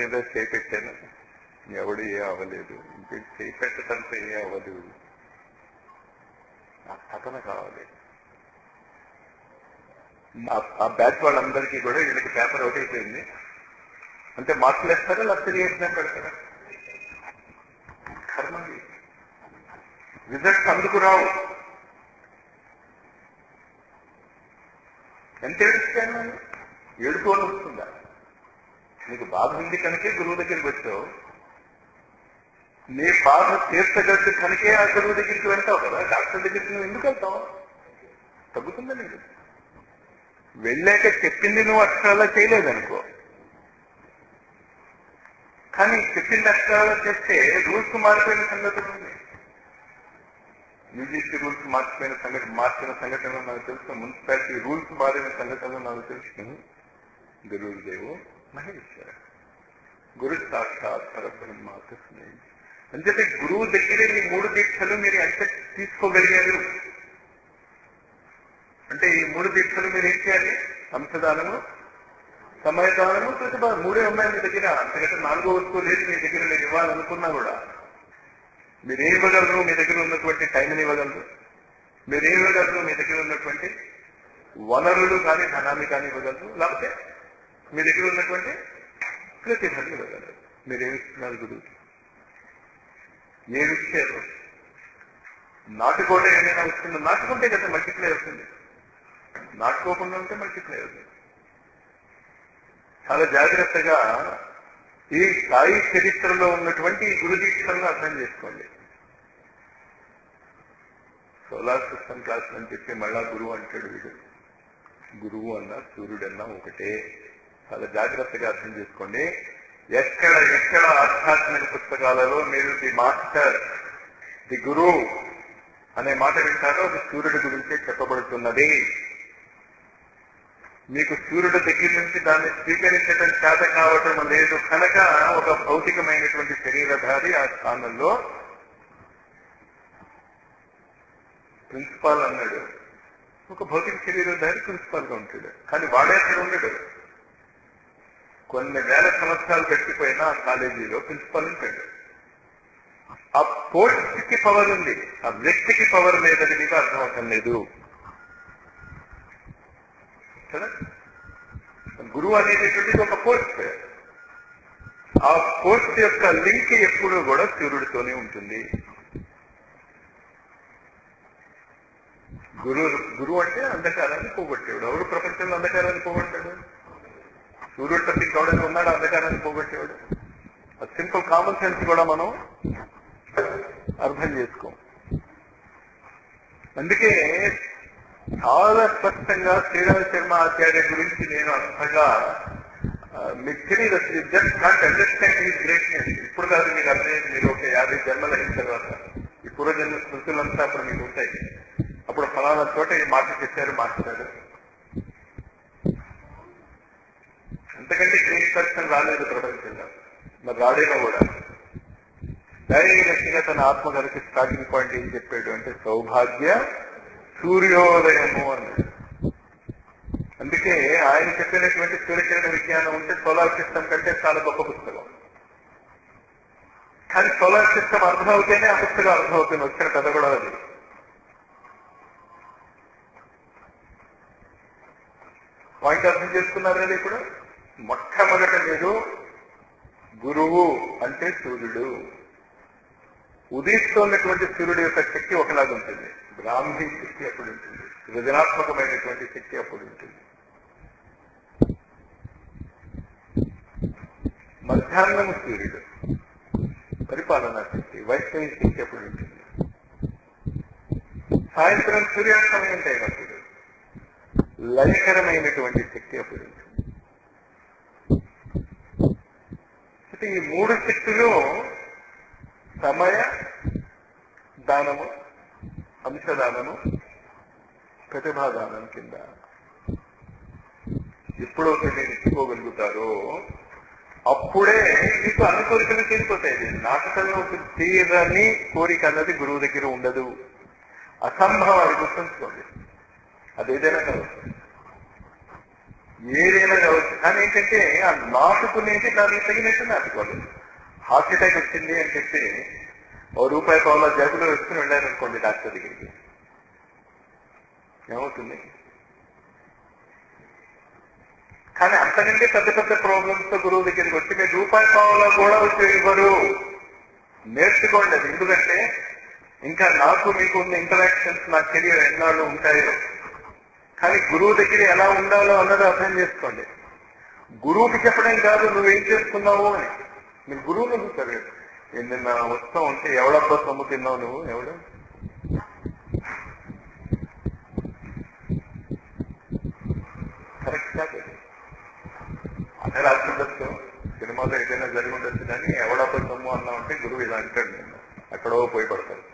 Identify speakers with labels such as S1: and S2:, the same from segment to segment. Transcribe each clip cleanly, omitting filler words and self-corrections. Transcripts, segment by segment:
S1: మీద చేపెట్టాను, ఎవడు ఏ అవ్వలేదు, ఇంక చేపెట్టడంతో ఏ అవ్వదు. ఆ తపన కావాలి. ఆ బ్యాచ్ వాళ్ళందరికీ కూడా వీళ్ళకి పేపర్ అవుట్ అయిపోయింది అంటే మార్కులు వేస్తారా లేకపోతే రియేషన్ పెడతారా? కర్మది రిజల్ట్స్ అందుకు రావు. ఎంత ఏడుస్తాను, ఏడుకోని వస్తుందా? నీకు బాధ ఉంది కనుకే గురువు దగ్గరికి వచ్చావు, నీ బాధ తీర్చగట్టు కనుకే ఆ గురువు దగ్గరికి వెళ్తావు కదా. డాక్టర్ దగ్గరికి నువ్వు ఎందుకు వెళ్తావు? తగ్గుతుందా నీకు? వెళ్ళాక చెప్పింది నువ్వు అక్షరాలా చేయలేదనుకో, కానీ చెప్పింది అక్షరాలా చేస్తే రూల్స్ మారిపోయిన సంగతి ఉంది. యూజీసీ రూల్స్ మార్చిన సంఘటనలో నాకు తెలుసు, మున్సిపాలిటీ రూల్స్ మారిన సంఘటనలో నాకు తెలుసు. గురుదేవు మహేశ్వర, గురు సాక్షాత్ పరబ్రహ్మ తస్మై. అంచేతే గురువు దగ్గరే ఈ 3 దీక్షలు మీరు ఎంత తీసుకోగలిగారు అంటే, ఈ 3 దీక్షలు మీరు ఏం చేయాలి? అంశదానము, సమయదానము, ప్రతిభ. 3 ఉన్నాయి మీ దగ్గర. అంతకంటే 4వ వస్తువు లేదు మీ దగ్గర. మీరు ఇవ్వాలనుకున్నా కూడా మీరేం ఇవ్వగలరు? మీ దగ్గర ఉన్నటువంటి టైంని ఇవ్వగలరు. మీరేం ఇవ్వగలరు? మీ దగ్గర ఉన్నటువంటి వనరులు కానీ ధనాన్ని కానీ ఇవ్వగలరు. లేకపోతే మీ దగ్గర ఉన్నటువంటి ప్రతిభని ఇవ్వగలరు. మీరేమి ఇస్తున్నారు గురువుకి? ఏమి ఇచ్చారు? నాటుకోవడం ఏమైనా వస్తుందో? నాటుకుంటే కదా మల్టిప్లై అవుతుంది, నాటుకోకుండా ఉంటే మల్టిప్లై అవుతుంది. చాలా జాగ్రత్తగా ఈ సాయి చరిత్రలో ఉన్నటువంటి గురు దీక్షలను అర్థం చేసుకోండి. సోలార్ సిస్టమ్ క్లాస్ అని చెప్పి మళ్ళా గురువు అంటాడు వీడు. గురువు అన్నా సూర్యుడన్నా ఒకటే. చాలా జాగ్రత్తగా అర్థం చేసుకోండి. ఎక్కడ ఎక్కడ ఆధ్యాత్మిక పుస్తకాలలో మీరు ది మాస్టర్, ది గురు అనే మాట వింటారో అది సూర్యుడి గురించే చెప్పబడుతున్నది. మీకు సూర్యుడి దగ్గర నుంచి దాన్ని స్వీకరించడం చేత కావటం లేదు కనుక ఒక భౌతికమైనటువంటి శరీరధారి ఆ స్థానంలో ప్రిన్సిపాల్ అన్నాడు. ఒక భౌతిక శరీరధారి ప్రిన్సిపాల్ గా ఉంటాడు, కానీ వాడే అక్కడ ఉండడు. కొన్ని వేల సంవత్సరాలు గడిచిపోయినా ఆ కాలేజీలో ప్రిన్సిపాల్ ఉంటాడు. ఆ పోస్ట్ కి పవర్ ఉంది, ఆ వ్యక్తికి పవర్ లేదని మీకు అర్థం అవటం లేదు కదా. గురువు అనేటటువంటిది ఒక పోస్ట్. ఆ పోస్ట్ యొక్క లింక్ ఎప్పుడూ కూడా సూర్యుడితోనే ఉంటుంది. గురువు అంటే అంధకారాన్ని పోగొట్టేవాడు. ఎవరు ప్రపంచంలో అంధకారాన్ని పోగొట్టాడు? సూర్యుడు తప్పి గౌడని ఉన్నాడు అంధకారాన్ని పోగొట్టేవాడు. ఆ సింపుల్ కామన్ సెన్స్ కూడా మనం అర్థం చేసుకోం. అందుకే చాలా స్పష్టంగా శ్రీరామ శర్మ ఆచార్య గురించి నేను అంతగా మీకు తెలియదు. Just not understand his greatness. ఇప్పుడు కాదు మీకు అర్థమైంది. మీరు ఒక 50 జన్మలు అయిన తర్వాత ఈ పూర్వజన్మ స్మృతులంతా అప్పుడు మీకు ఉంటాయి. అప్పుడు ఫలానా చోట ఈ మాట చెప్పారు, మాట్లాడారు. అంతకంటే గ్రేట్ పర్సన్ రాలేదు ప్రపంచంలో. మరి రాడేమో కూడా. డైరెక్ట్గా తన ఆత్మగారికి స్టార్టింగ్ పాయింట్ ఏం చెప్పాడు అంటే సౌభాగ్య సూర్యోదయము అన్నాడు. అందుకే ఆయన చెప్పినటువంటి సూర్యకిరణ విజ్ఞానం ఉంటే సోలార్ సిస్టమ్ కంటే చాలా గొప్ప పుస్తకం. కానీ సోలార్ సిస్టమ్ అర్థం అవుతేనే ఆ పుస్తకం అర్థం అవుతుంది. వచ్చిన కథ కూడా అది. పాయింట్ అర్థం చేసుకున్నారు కదా. ఇప్పుడు మొట్టమొదట మీరు గురువు అంటే సూర్యుడు. ఉదయిస్తున్నటువంటి సూర్యుడు యొక్క శక్తి ఒకలాగా ఉంటుంది. బ్రాహ్మీ శక్తి అప్పుడు ఉంటుంది, సృజనాత్మకమైనటువంటి శక్తి అప్పుడు ఉంటుంది. మధ్యాహ్నము సూర్యుడు పరిపాలనా శక్తి, వైష్ణవి శక్తి అప్పుడు ఉంటుంది. సాయంత్రం సూర్యాస్తమయం టైం అప్పుడు లయకరమైనటువంటి శక్తి అప్పుడు ఉంటుంది. అయితే ఈ 3 శక్తులు సమయ దానము, అంశదానము, ప్రతిభాదానం కింద ఎప్పుడైతే మీరు ఇచ్చుకోగలుగుతారో అప్పుడే మీకు అన్ని కోరికలు తీరిపోతాయి. నాటకంలో తీరని కోరిక అన్నది గురువు దగ్గర ఉండదు. అసంభవం. అది గుర్తుంచుకోండి. అదేదైనా కావచ్చు. ఏదైనా కావచ్చు. కానీ ఏంటంటే ఆ నాటుకునేది దానికి తగినట్టు నాటుకోవాలి. హార్ట్ అటాక్ వచ్చింది అని చెప్పి రూపాయి పావుల జేబులో వేసుకుని వెళ్ళారనుకోండి డాక్టర్ దగ్గరికి, ఏమవుతుంది? కానీ అంతకంటే పెద్ద పెద్ద ప్రాబ్లమ్స్ తో గురువు దగ్గరికి వచ్చి మీరు రూపాయి పావుల కూడా వచ్చి ఇవ్వరు. నేర్చుకోండి అది. ఎందుకంటే ఇంకా నాకు మీకు ఉన్న ఇంటరాక్షన్స్ నా కెరియర్ ఎన్నాళ్ళు ఉంటాయో. కానీ గురువు దగ్గర ఎలా ఉండాలో అన్నది అర్థం చేసుకోండి. గురువుకి చెప్పడం కాదు నువ్వేం చేస్తున్నావు అని. మీరు గురువుని అడుగుతారు, నిన్న వస్తూ ఉంటే ఎవడబ్బా సొమ్ము తిన్నావు నువ్వు, ఎవడు కరెక్ట్ కాదు. అదే రాస్తుండొచ్చు, సినిమాలో ఏదైనా జరిగి ఉండొచ్చు. కానీ ఎవడబ్బా సొమ్ము అన్నా ఉంటే గురువు ఇలా అంటాడు, నిన్న ఎక్కడో పోయి పడతాడు.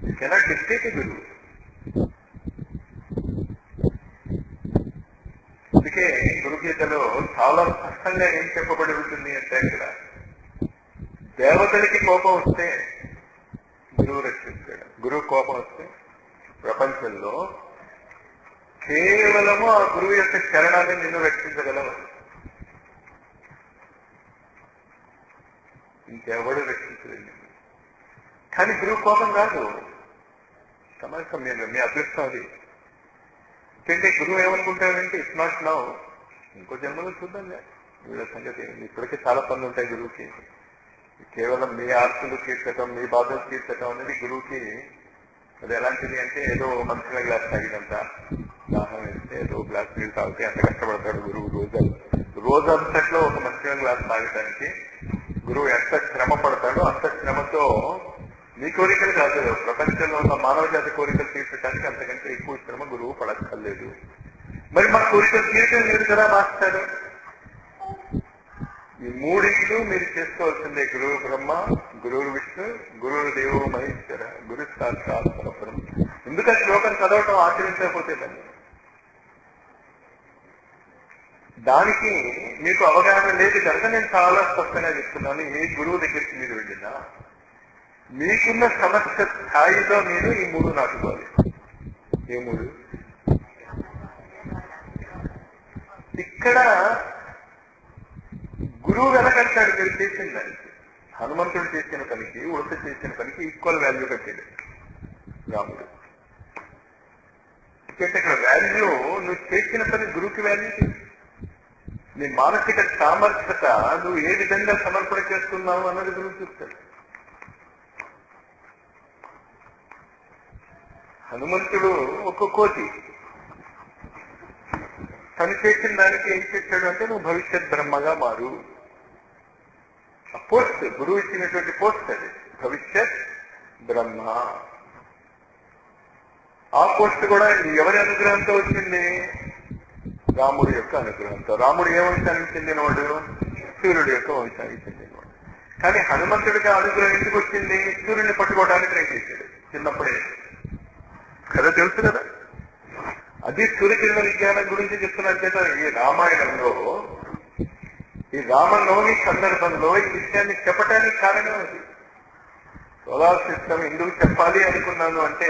S1: యూ కెనాట్ డిక్టేట్ గురువు. అందుకే గురుగీతలో చాలా స్పష్టంగా ఏం చెప్పబడి ఉంటుంది అంటే, ఇక్కడ దేవతలకి కోపం వస్తే గురువు రక్షిస్తాడు. గురువు కోపం వస్తే ప్రపంచంలో కేవలము ఆ గురువు యొక్క చరణాన్ని నిన్ను రక్షించగలవు, ఇంకెవడు రక్షించలేదు. కానీ గురువు కోపం కాదు, సమస్య మీ అదృష్టం అది. ఎందుకంటే గురువు ఏమనుకుంటాడంటే ఇట్స్ నాట్ నౌ, ఇంకో జన్మలో చూద్దాంలే వీళ్ళ సంగతి. ఇప్పటికే చాలా పనులు ఉంటాయి గురువుకి. కేవలం మీ ఆర్తులు తీర్చటం, మీ బాధలు తీర్చటం అనేది గురువుకి అది ఎలాంటిది అంటే, ఏదో మంచిగా గ్లాస్ తాగినంత, దాహం వేస్తే ఏదో గ్లాస్ నీళ్ళు తాగితే అంత కష్టపడతాడు గురువు. రోజంతట్లో ఒక మంచిగా గ్లాస్ తాగటానికి గురువు ఎంత శ్రమ పడతాడో అంత శ్రమతో మీ కోరికలు కాదు, ప్రపంచంలో ఉన్న మానవ జాతి కోరికలు తీర్చడానికి అంతకంటే ఎక్కువ శ్రమ గురువు పడక్కర్లేదు. మరి మా కోరికలు తీర్చడం లేదు కదా మాస్టర్. ఈ మూడింటిలో మీరు చేసుకోవాల్సిందే. గురువు బ్రహ్మ, గురువు విష్ణు, గురువు దేవో మహేశ్వర, గురు సాక్షాత్ పరబ్రహ్మ. ఎందుకంటే శ్లోకం చదవటం ఆచరించకపోతే దానికి మీకు అవగాహన లేదు కనుక నేను చాలా స్పష్టంగా చెప్తున్నాను. ఏ గురువు దగ్గరికి మీరు వెళ్ళినా మీకున్న సమస్య స్థాయిలో మీరు ఈ మూడు నాటుకోవాలి. ఏ మూడు? ఇక్కడ గురువు వెనకంటాడు మీరు చేసిన దానికి. హనుమంతుడు చేసిన పనికి, ఉడత చేసిన పనికి ఈక్వల్ వాల్యూ కట్టాడు రాముడు. ఎందుకంటే ఇక్కడ వాల్యూ, నువ్వు చేసిన పని గురువుకి వాల్యూ. నీ మానసిక సామర్థ్యత నువ్వు ఏ విధంగా సమర్పణ చేస్తున్నావు అన్నది గురువు చూస్తాడు. హనుమంతుడు ఒక కోతి, తను చేసిన దానికి ఏం చేశాడు అంటే, నువ్వు భవిష్యత్ బ్రహ్మగా మారు. ఆ పోస్ట్ గురువు ఇచ్చినటువంటి పోస్ట్ అది, భవిష్యత్ బ్రహ్మ. ఆ పోస్ట్ కూడా ఎవరి అనుగ్రహంతో వచ్చింది? రాముడి యొక్క అనుగ్రహంతో. రాముడు ఏ వంశానికి చెందినవాడు? సూర్యుడి యొక్క వంశానికి చెందినవాడు. కానీ హనుమంతుడికి అనుగ్రహం ఎందుకు వచ్చింది? సూర్యుడిని పట్టుకోవడానికి ట్రై చేశాడు చిన్నప్పుడే కదా, తెలుసు కదా. అది సూర్యకిరణ విజ్ఞానం గురించి చెప్తున్నాను చేత ఈ రామాయణంలో, ఈ రామనవమి సందర్భంలో ఈ విషయాన్ని చెప్పడానికి కారణం అది. సోలార్ సిస్టమ్ ఎందుకు చెప్పాలి అనుకున్నాను అంటే,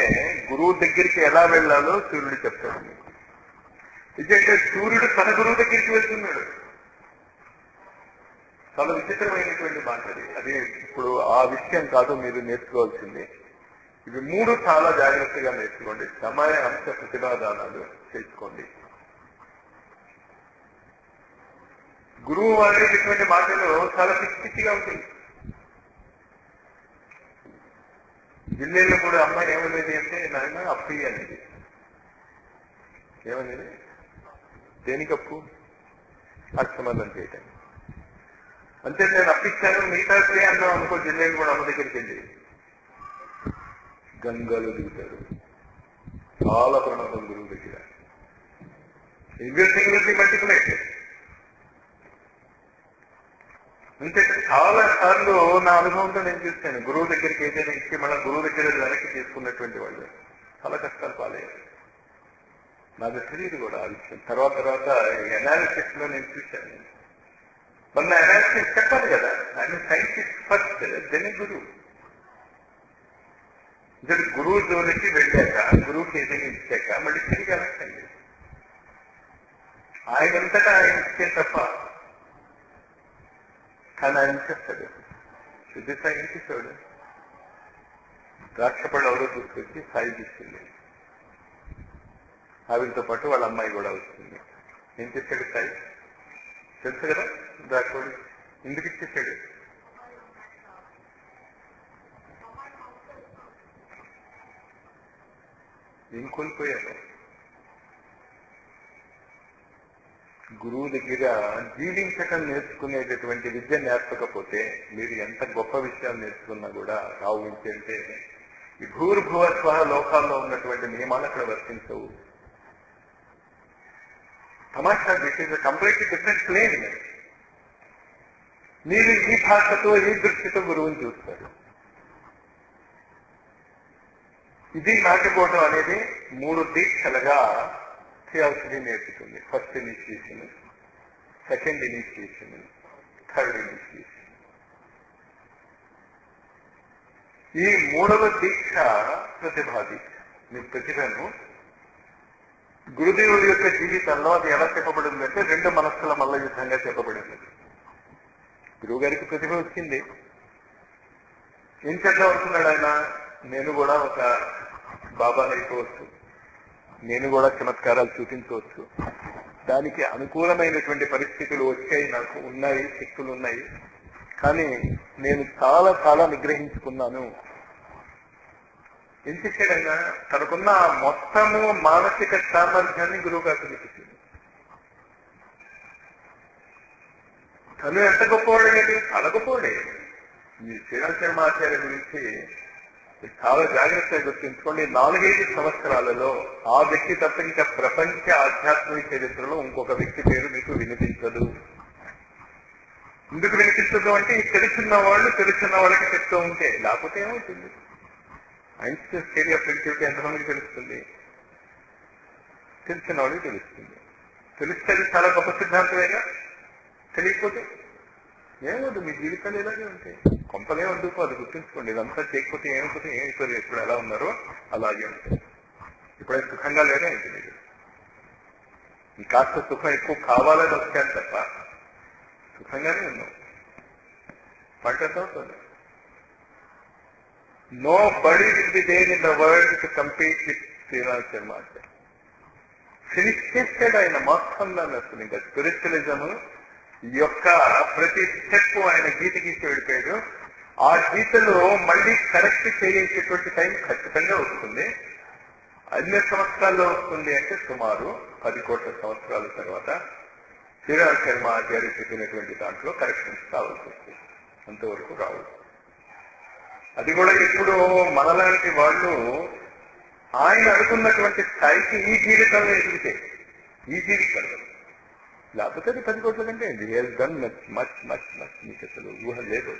S1: గురువు దగ్గరికి ఎలా వెళ్ళాలో సూర్యుడు చెప్తాడు మీకు. ఎందుకంటే సూర్యుడు తన గురువు దగ్గరికి వెళ్తున్నాడు. చాలా విచిత్రమైనటువంటి మాట అది. అది ఇప్పుడు ఆ విషయం కాదు మీరు నేర్చుకోవాల్సింది. ఇవి మూడు చాలా జాగ్రత్తగా నేర్చుకోండి. సమయ అంశ ప్రతిపాదనాలు చేసుకోండి. గురువు వాడేటటువంటి మాటలు చాలా పిచ్చిగా ఉంటుంది. జిల్లేలో కూడా అమ్మాయి ఏమనేది అంటే, నాయన అప్పు అనేది ఏమనేది? దేనికప్పు? అక్షమలం చేయటం. అంటే నేను అప్పిచ్చాను, మిగతా అన్నాం అనుకో, జిల్లేలు కూడా అమ్మ దగ్గరికి వెళ్ళి గంగాలు దిగుతారు. చాలా ప్రమాదం గురువు దగ్గర. Everything will be multiplied. అంటే చాలా సార్లు నా అనుభవంతో నేను చూస్తాను, గురువు దగ్గరికి ఏదైనా ఇచ్చి మళ్ళీ గురువు దగ్గర వెనక్కి తీసుకున్నటువంటి వాళ్ళు చాలా కష్టాలు పాలయ్యారు. నాకు తెలియదు కూడా ఆ విషయం. తర్వాత ఎనాలిసిస్ లో నేను చూశాను. మొన్న అనాలిసిస్ చెప్పాలి కదా, ఆయన సైంటిస్ట్ ఫస్ట్, దెన్ గురువు. గురువు జోలికి వెళ్ళాక, గురువుకి ఏదైనా ఇచ్చాక మళ్ళీ తిరిగి అనకండి. ఆయనంతటా ఆయన ఇచ్చే తప్ప. కానీ ఆయన ఇచ్చేస్తాడు. శుద్ధి సాయి ఇచ్చేసాడు. ద్రాక్షపళ్ళు ఎవరో తీసుకొచ్చి సాయి తీసుకుంది. ఆవిడతో పాటు వాళ్ళ అమ్మాయి కూడా వస్తుంది. ఏం చేశాడు సాయి? తెలుసు కదా ద్రాక్షపళ్ళు ఎందుకు ఇచ్చేసాడు? ఏం కోల్పోయారు? గురువు దగ్గర జీవించటం నేర్చుకునేటటువంటి విద్య నేర్పకపోతే మీరు ఎంత గొప్ప విషయాలు నేర్చుకున్నా కూడా రావు. ఏంటంటే ఈ భూర్భువస్వ లోకాల్లో ఉన్నటువంటి నియమాలు అక్కడ వర్తించవు. తమాషా దిట్ ఈస్ కంప్లీట్లీ డిఫరెంట్ ప్లేన్. మీరు ఈ భాషతో ఈ దృష్టితో గురువుని చూస్తారు. ఇది నాటుకోవటం అనేది 3 దీక్షలుగా థియాసఫీ నేర్పుతుంది. First initiation, second initiation, third initiation. ఈ 3వ దీక్ష ప్రతిభా దీక్ష. మీ ప్రతిభను గురుదేవుడి యొక్క జీవితంలో అది ఎలా చెప్పబడిందంటే 2 మనస్సుల మల్ల యుద్ధంగా చెప్పబడింది. గురువు గారికి ప్రతిభ వచ్చింది. ఏం చేద్దాం అనుకున్నాడు ఆయన? నేను కూడా ఒక బాబాని అయిపోవచ్చు, నేను కూడా చమత్కారాలు చూపించవచ్చు, దానికి అనుకూలమైనటువంటి పరిస్థితులు వచ్చాయి, నాకు ఉన్నాయి, శక్తులు ఉన్నాయి, కానీ నేను చాలా చాలా నిగ్రహించుకున్నాను. ఏం చేశాడైనా? తనకున్న మొత్తము మానసిక సామర్థ్యాన్ని గురువు గారికి చూపించింది. తను ఎంత గొప్పవాడేది? చాలా గొప్పవాడే. ఈ శ్రీరామ్ శర్మ ఆచార్య గురించి చాలా జాగ్రత్తగా గుర్తుంచుకోండి. 4-5 సంవత్సరాలలో ఆ వ్యక్తి తప్ప ఇంకా ప్రపంచ ఆధ్యాత్మిక చరిత్రలో ఇంకొక వ్యక్తి పేరు మీకు వినిపించదు. ఎందుకు వినిపించదు అంటే తెలుసున్న వాళ్ళకి చెప్తూ ఉంటే, లేకపోతే ఏమవుతుంది? ఐన్స్టీన్ థియరీ ఆఫ్ రిలేటివిటీ ఎంతమందికి తెలుస్తుంది? తెలిసిన వాళ్ళకి తెలుస్తుంది. తెలిస్తే అది చాలా గొప్ప సిద్ధాంతమేగా. తెలియకపోతే ఏమవుతుంది? మీ జీవితాలు ఇలాగే ఉంటాయి. కొంపలే వండుకో, అది గుర్తుంచుకోండి. ఇదంతా చేయకపోతే ఏమైపోతుంది? ఇప్పుడు ఎలా ఉన్నారో అలాగే ఉంటాయి. ఇప్పుడే సుఖంగా లేనే ఏంటి? మీరు ఇంకాస్త సుఖం ఎక్కువ కావాలని వచ్చాను తప్ప సుఖంగానే ఉన్నాం. పంటతో nobody will be there in the world to compete with Sriram Sharma. Finish చేసాడు ఆయన మొత్తం దాన్ని. అసలు ఇంకా స్పిరిచువలిజం యొక్క ప్రతి స్టెప్ ఆయన గీత గీసి వెళ్ళిపోయాడు. ఆ గీతలో మళ్ళీ కరెక్ట్ చేయించేటువంటి టైం ఖచ్చితంగా వస్తుంది. అన్ని సంవత్సరాల్లో వస్తుంది అంటే సుమారు 10 కోట్ల సంవత్సరాల తర్వాత శ్రీరామ్ శర్మ ఆచార్య చెప్పినటువంటి దాంట్లో కరెక్షన్స్ కావాల్సి వస్తుంది. అంతవరకు రావు. అది కూడా ఇప్పుడు మనలాంటి వాళ్ళు ఆయన అనుకున్నటువంటి స్థాయికి ఈ జీవితంలో ఎదిగితే, ఈ జీవితంలో, లేకపోతే అది 10 కోట్ల కంటే డన్ మచ్ మచ్ మచ్. మీకు అసలు ఊహ లేదు.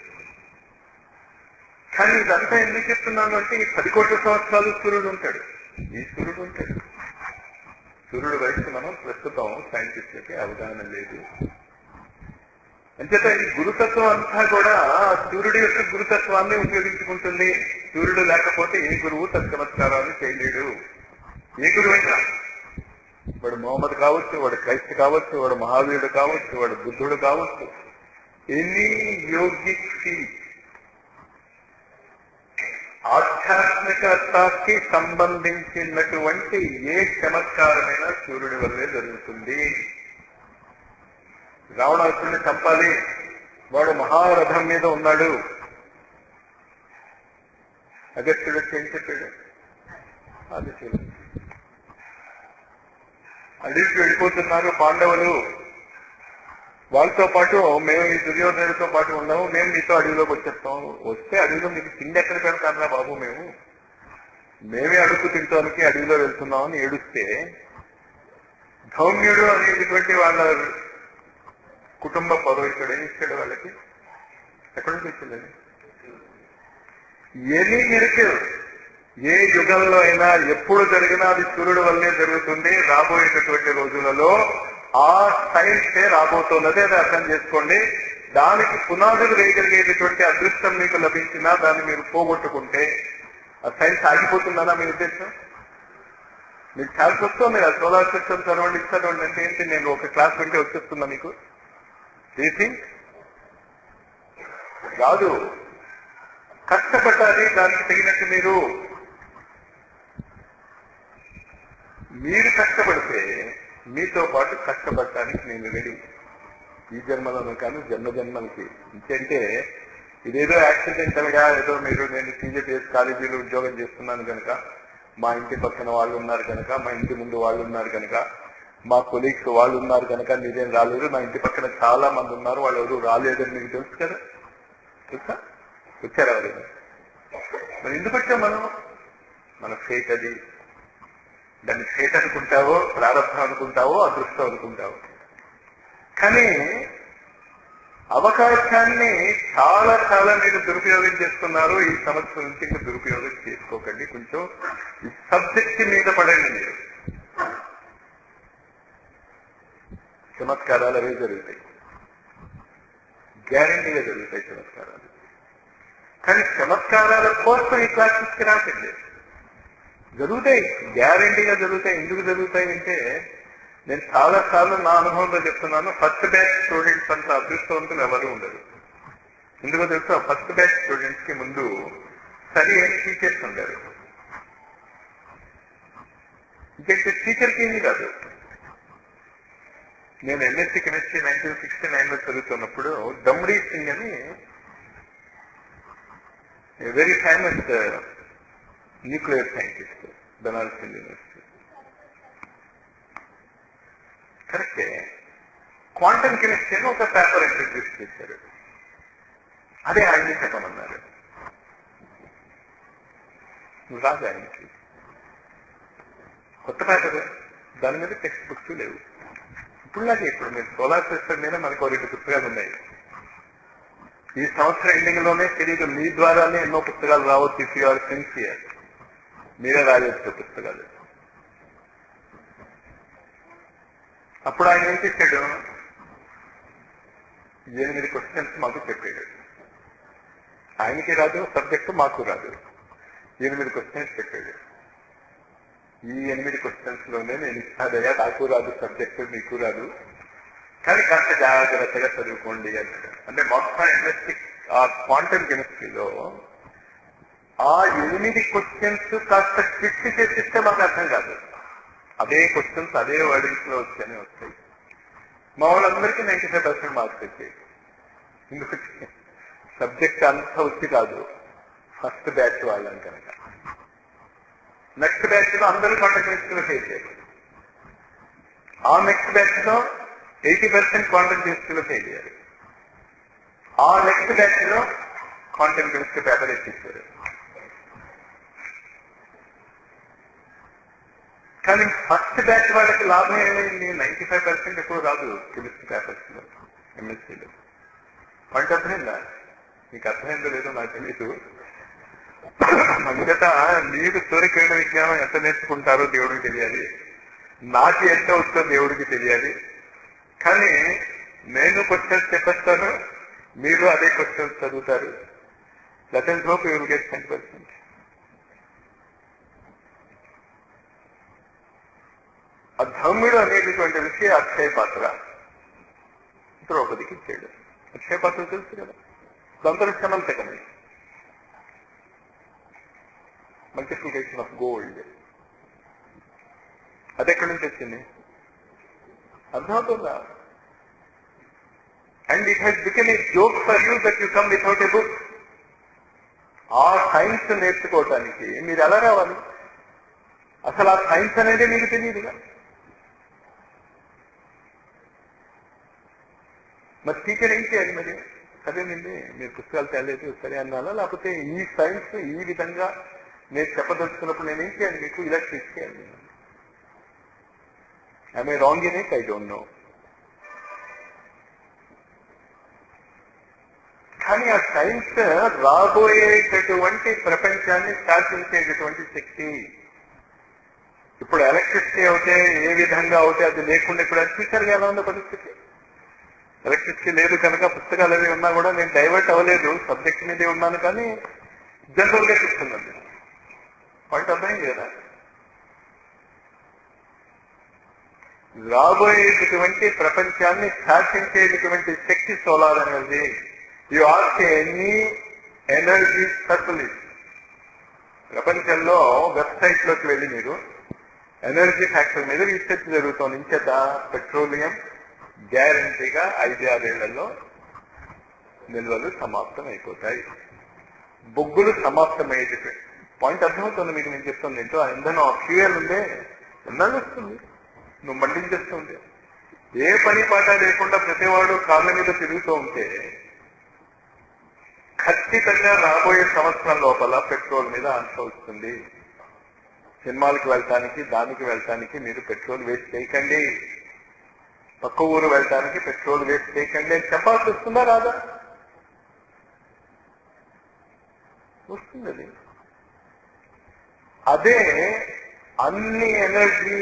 S1: కానీ ఇదంతా ఎందుకు చెప్తున్నాను అంటే ఈ 10 కోట్ల సంవత్సరాలు సూర్యుడు ఉంటాడు, ఈ సూర్యుడు ఉంటాడు. సూర్యుడు వయసు మనం ప్రస్తుతం సైంటిస్టులకి అవగాహన లేదు. అంచేత ఈ గురుతత్వం అంతా కూడా సూర్యుడి యొక్క గురుతత్వాన్ని ఉపయోగించుకుంటుంది. సూర్యుడు లేకపోతే ఏ గురువు తత్చమత్కారాలు చేయలేడు. ఏ గురువైనా, వాడు మొహమ్మద్ కావచ్చు, వాడు క్రైస్తు కావచ్చు, వాడు మహావీరుడు కావచ్చు, వాడు బుద్ధుడు కావచ్చు, ఎనీ యోగిక్ ఫీట్ ఆధ్యాత్మికతకి సంబంధించినటువంటి ఏ చమత్కారమైనా సూర్యుడి వల్లే జరుగుతుంది. రావణాసురుడిని చంపాలి, వాడు మహారథం మీద ఉన్నాడు. అగస్త్యుడు ఏం చెప్పాడు? అది అడవికి వెళ్ళిపోతున్నారు పాండవులు, వాళ్ళతో పాటు మేము ఈ దుర్యోధనుడితో పాటు ఉన్నాము, మేము మీతో అడవిలోకి వచ్చేస్తాము. వస్తే అడవిలో మీకు తిండి ఎక్కడ పెడతారా బాబు? మేమే అడుగు తింటానికి అడవిలో వెళ్తున్నామని ఏడుస్తే ధౌమ్యుడు అనేటువంటి వాళ్ళ కుటుంబ పౌరోహితుడు ఏం ఇచ్చాడు వాళ్ళకి? ఎక్కడి నుంచి వచ్చిందండి? ఎనీ మెరికల్ ఏ యుగంలో అయినా ఎప్పుడు జరిగినా అది సూర్యుడు వల్లే జరుగుతుంది. రాబోయేటటువంటి రోజులలో ఆ సైన్సే రాబోతున్నది, అది అర్థం చేసుకోండి. దానికి పునాదులు వేయగలిగేటటువంటి అదృష్టం మీకు లభించినా దాన్ని మీరు పోగొట్టుకుంటే ఆ సైన్స్ ఆగిపోతుందనా మీ ఉద్దేశం? మీకు ఛాన్స్ వస్తుంది ఆ సోలార్ సిస్టమ్ చదవండి చదవండి అంటే ఏంటి, నేను ఒక క్లాస్ వింటే వచ్చేస్తుందా మీకు? థింక్ కాదు, కష్టపడాలి. దానికి తగినట్టు మీరు కష్టపడితే మీతో పాటు కష్టపడటానికి నేను రెడీ. ఈ జన్మలను కానీ జన్మలకి. ఇంకంటే ఇదేదో యాక్సిడెంటల్ గా ఏదో నేను టీజీపీఎస్ కాలేజీలో ఉద్యోగం చేస్తున్నాను కనుక, మా ఇంటి పక్కన వాళ్ళు ఉన్నారు కనుక, మా ఇంటి ముందు వాళ్ళు ఉన్నారు కనుక, మా కొలీగ్స్ వాళ్ళు ఉన్నారు కనుక మీరేం రాలేదు, మా ఇంటి పక్కన చాలా మంది ఉన్నారు వాళ్ళు ఎవరు రాలేదని మీకు తెలుసు కదా. తెలుసా? వచ్చారా ఎవరైనా? మరి ఎందుకు వచ్చాం మనం? మన ఫేట్ అది. దాన్ని ఫేట్ అనుకుంటావో, ప్రారంభం అనుకుంటావో, అదృష్టం అనుకుంటావో. కానీ అవకాశాన్ని చాలా చాలా మీరు దురుపయోగం చేస్తున్నారు. ఈ సంవత్సరం నుంచి ఇంకా దురుపయోగం చేసుకోకండి. కొంచెం ఈ సబ్జెక్ట్ మీద పడండి. మీరు చమత్కారాలు అవే జరుగుతాయి, గ్యారంటీగా జరుగుతాయి చమత్కారాలు. కానీ చమత్కారాల కోసం ఈ క్లాసెస్కి రాకండి. జరుగుతాయి, గ్యారంటీగా జరుగుతాయి. ఎందుకు జరుగుతాయి అంటే, నేను చాలా సార్లు నా అనుభవంలో చెప్తున్నాను, ఫస్ట్ బ్యాచ్ స్టూడెంట్స్ అంత అదృష్టవంతులు ఎవరు ఉండరు. ఎందుకో తెలుసా? ఫస్ట్ బ్యాచ్ స్టూడెంట్స్ కి ముందు సరి అయిన టీచర్స్ ఉండరు. ఇంకైతే టీచర్కి ఏమి కాదు. నేను ఎంఎస్సీ కెమిస్ట్రీ 1969లో చదువుతున్నప్పుడు దమ్డీ సింగ్ అని very famous nuclear scientist, Banaras university. కరెక్టే. క్వాంటమ్ కెమిస్ట్రీ అని ఒక పేపర్ ఇంట్రడ్యూస్ చేశారు. అదే ఆయన్ని చెప్పమన్నారు. రాదు ఆయనకి. కొత్త పేపర్, దాని మీద టెక్స్ట్ బుక్స్ లేవు. ఇప్పుడులాగే ఇప్పుడు మీరు సోలార్ సిస్టమ్ మీద మనకు 2 పుస్తకాలు ఉన్నాయి. ఈ సంవత్సరం ఎండింగ్ లోనే తెలియదు, మీ ద్వారానే ఎన్నో పుస్తకాలు రావచ్చు. ఇఫ్ యూ ఆర్ సిన్సియర్, మీరే రాయొచ్చు పుస్తకాలు. అప్పుడు ఆయన ఏం చెప్పాడు? 8 క్వశ్చన్స్ మాకు చెప్పాడు. ఆయనకి రాదు సబ్జెక్టు, మాకు రాదు. 8 క్వశ్చన్స్ చెప్పాడు. ఈ 8 క్వశ్చన్స్ లోనే నేను ఇస్తాదయ్యా, నాకు రాదు సబ్జెక్టు, మీకు రాదు, కానీ కాస్త జాగ్రత్తగా చదువుకోండి అన్నాడు. అంటే మొత్తం ఎంఎస్సీ ఆ క్వాంటమ్ కెమిస్ట్రీలో ఆ 8 క్వశ్చన్స్ కాస్త ట్విస్ట్ చేసిస్తే మాకు అర్థం కాదు. అదే క్వశ్చన్స్ అదే వర్డింగ్స్ లో వస్తేనే వస్తాయి. మా వాళ్ళందరికీ 95% మార్క్స్ వచ్చాయి. ఎందుకంటే సబ్జెక్ట్ అంత వచ్చి కాదు, ఫస్ట్ బ్యాచ్ వాళ్ళని కనుక. నెక్స్ట్ బ్యాచ్ లో అందరూ క్వాంటమ్ కెమిస్ట్రీలో ఫెయిల్ అయ్యారు. ఆ నెక్స్ట్ బ్యాచ్ లో 80% క్వాంటమ్ కెమిస్ట్రీలో ఫెయిల్ అయ్యారు. ఆ నెక్స్ట్ బ్యాచ్ లో క్వాంటమ్ కెమిస్ట్రీ పేపర్ ఎక్కించారు. కానీ ఫస్ట్ బ్యాచ్ వాళ్ళకి లాభం ఏమైంది? 95% ఎక్కువ రాదు కెమిస్ట్రీ పేపర్స్ లో, ఎంఎస్సీలో. పాయింట్ అర్థమైందా? మీకు అర్థమైందో లేదో నాకు తెలీదు. మిగతా మీరు సూర్యకిరణ విజ్ఞానం ఎంత నేర్చుకుంటారో దేవుడికి తెలియాలి, నాకు ఎంత వస్తుందో దేవుడికి తెలియాలి. కానీ నేను క్వశ్చన్స్ చెప్పేస్తాను, మీరు అదే క్వశ్చన్స్ చదువుతారు. Let us hope you will get 10%. ఆ ధమ్ముడు అనేటటువంటి విషయం అక్షయ పాత్ర ద్రౌపదికి ఇచ్చాడు. అక్షయ పాత్ర తెలుసు కదా, దంతరిష్టమంతకమే మల్టిప్లికేషన్ ఆఫ్ గోల్డ్. అది ఎక్కడి నుంచి వచ్చింది? అర్థమవుతుందా? And it has become a joke for you that you come without a book. ఆ సైన్స్ నేర్చుకోవటానికి మీరు ఎలా రావాలి? అసలు ఆ సైన్స్ అనేది మీకు తెలియదుగా. మరి టీచర్ ఏం చేయాలి? మరి సరేనండి మీరు పుస్తకాలు తేలేదు సరే అన్నాలా, లేకపోతే ఈ సైన్స్ ఈ విధంగా నేను చెప్పదలుచుకున్నప్పుడు నేను ఏం చేయాలి? మీకు ఇలా ట్రీట్ చేయాలి. I wrong in it? I don't no. కానీ ఆ సైన్స్ రాబోయేటటువంటి ప్రపంచాన్ని శాసించేటటువంటి శక్తి. ఇప్పుడు ఎలక్ట్రిసిటీ అవుతే ఏ విధంగా అవుతే అది లేకుండా ఇప్పుడు ఫ్యూచర్గా ఎలా ఉన్న పరిస్థితి? ఎలక్ట్రిసిటీ లేదు కనుక పుస్తకాలు అవి ఉన్నా కూడా నేను డైవర్ట్ అవ్వలేదు, సబ్జెక్ట్ మీదే ఉన్నాను, కానీ జనరల్ గా చెప్తున్నాను. పాయింట్ అర్థమైంది కదా? రాబోయేటటువంటి ప్రపంచాన్ని శాసించేటటువంటి శక్తి solar energy. You ask any energy circulate. ప్రపంచంలో వెబ్సైట్ లోకి వెళ్ళి మీరు ఎనర్జీ ఫ్యాక్టర్ మీద రీసెర్చ్ జరుగుతుంది. ఇంచేత పెట్రోలియం గ్యారంటీగా 5-6 ఏళ్లలో నిల్వలు సమాప్తం అయిపోతాయి. బొగ్గులు సమాప్తమయ్యేది. పాయింట్ అర్థమవుతుంది మీకు నేను చెప్తుంది. ఏంటో ఆ ఇంధనం ఫ్యూయల్ ఉందే ఎన్నాళ్ళు వస్తుంది, నువ్వు మండించేస్తుంది. ఏ పని పాట లేకుండా ప్రతివాడు కాళ్ళ మీద తిరుగుతూ ఉంటే ఖచ్చితంగా రాబోయే సంవత్సరం లోపల పెట్రోల్ మీద ఆంక్ష వస్తుంది. సినిమాలకు వెళ్ళటానికి దానికి వెళ్ళటానికి మీరు పెట్రోల్ వేస్ట్ చేయకండి, పక్క ఊరు వెళ్ళటానికి పెట్రోల్ వేస్ట్ చేయకండి అని చెప్పాల్సి వస్తుందా రాదా? వస్తుంది. అది అదే అన్ని ఎనర్జీ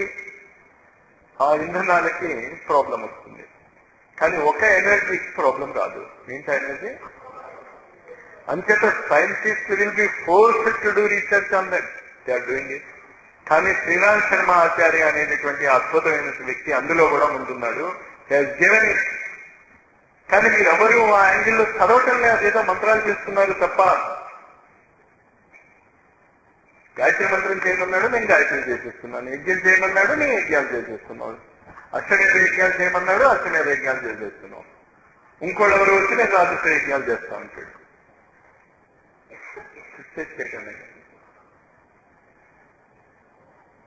S1: ఆ ఇంధనాలకి ప్రాబ్లం వస్తుంది. కానీ ఒక ఎనర్జీకి ప్రాబ్లం రాదు. ఏంటి ఎనర్జీ? అంచేత scientist will be forced to do research on that. They are doing it. కానీ శ్రీరామ్ శర్మ ఆచార్య అనేటటువంటి అద్భుతమైన వ్యక్తి అందులో కూడా ముందున్నాడు. Given it. కానీ మీరెవరు ఆ యాంగిల్లో చదవటంలే, అదేదో మంత్రాలు చేస్తున్నారు తప్ప. గాయత్రి మంత్రం చేయమన్నాడు, నేను గాయత్రి చేసేస్తున్నాను. యజ్ఞం చేయమన్నాడు, నేను యజ్ఞాలు చేసేస్తున్నాను. అశ్వమేధ యజ్ఞాలు చేయమన్నాడు, అశ్వమేధ యజ్ఞాలు చేసేస్తున్నాం. ఇంకోళ్ళెవరు వచ్చి నేను రాజస్వ యజ్ఞాలు చేస్తా ఉంటాడు.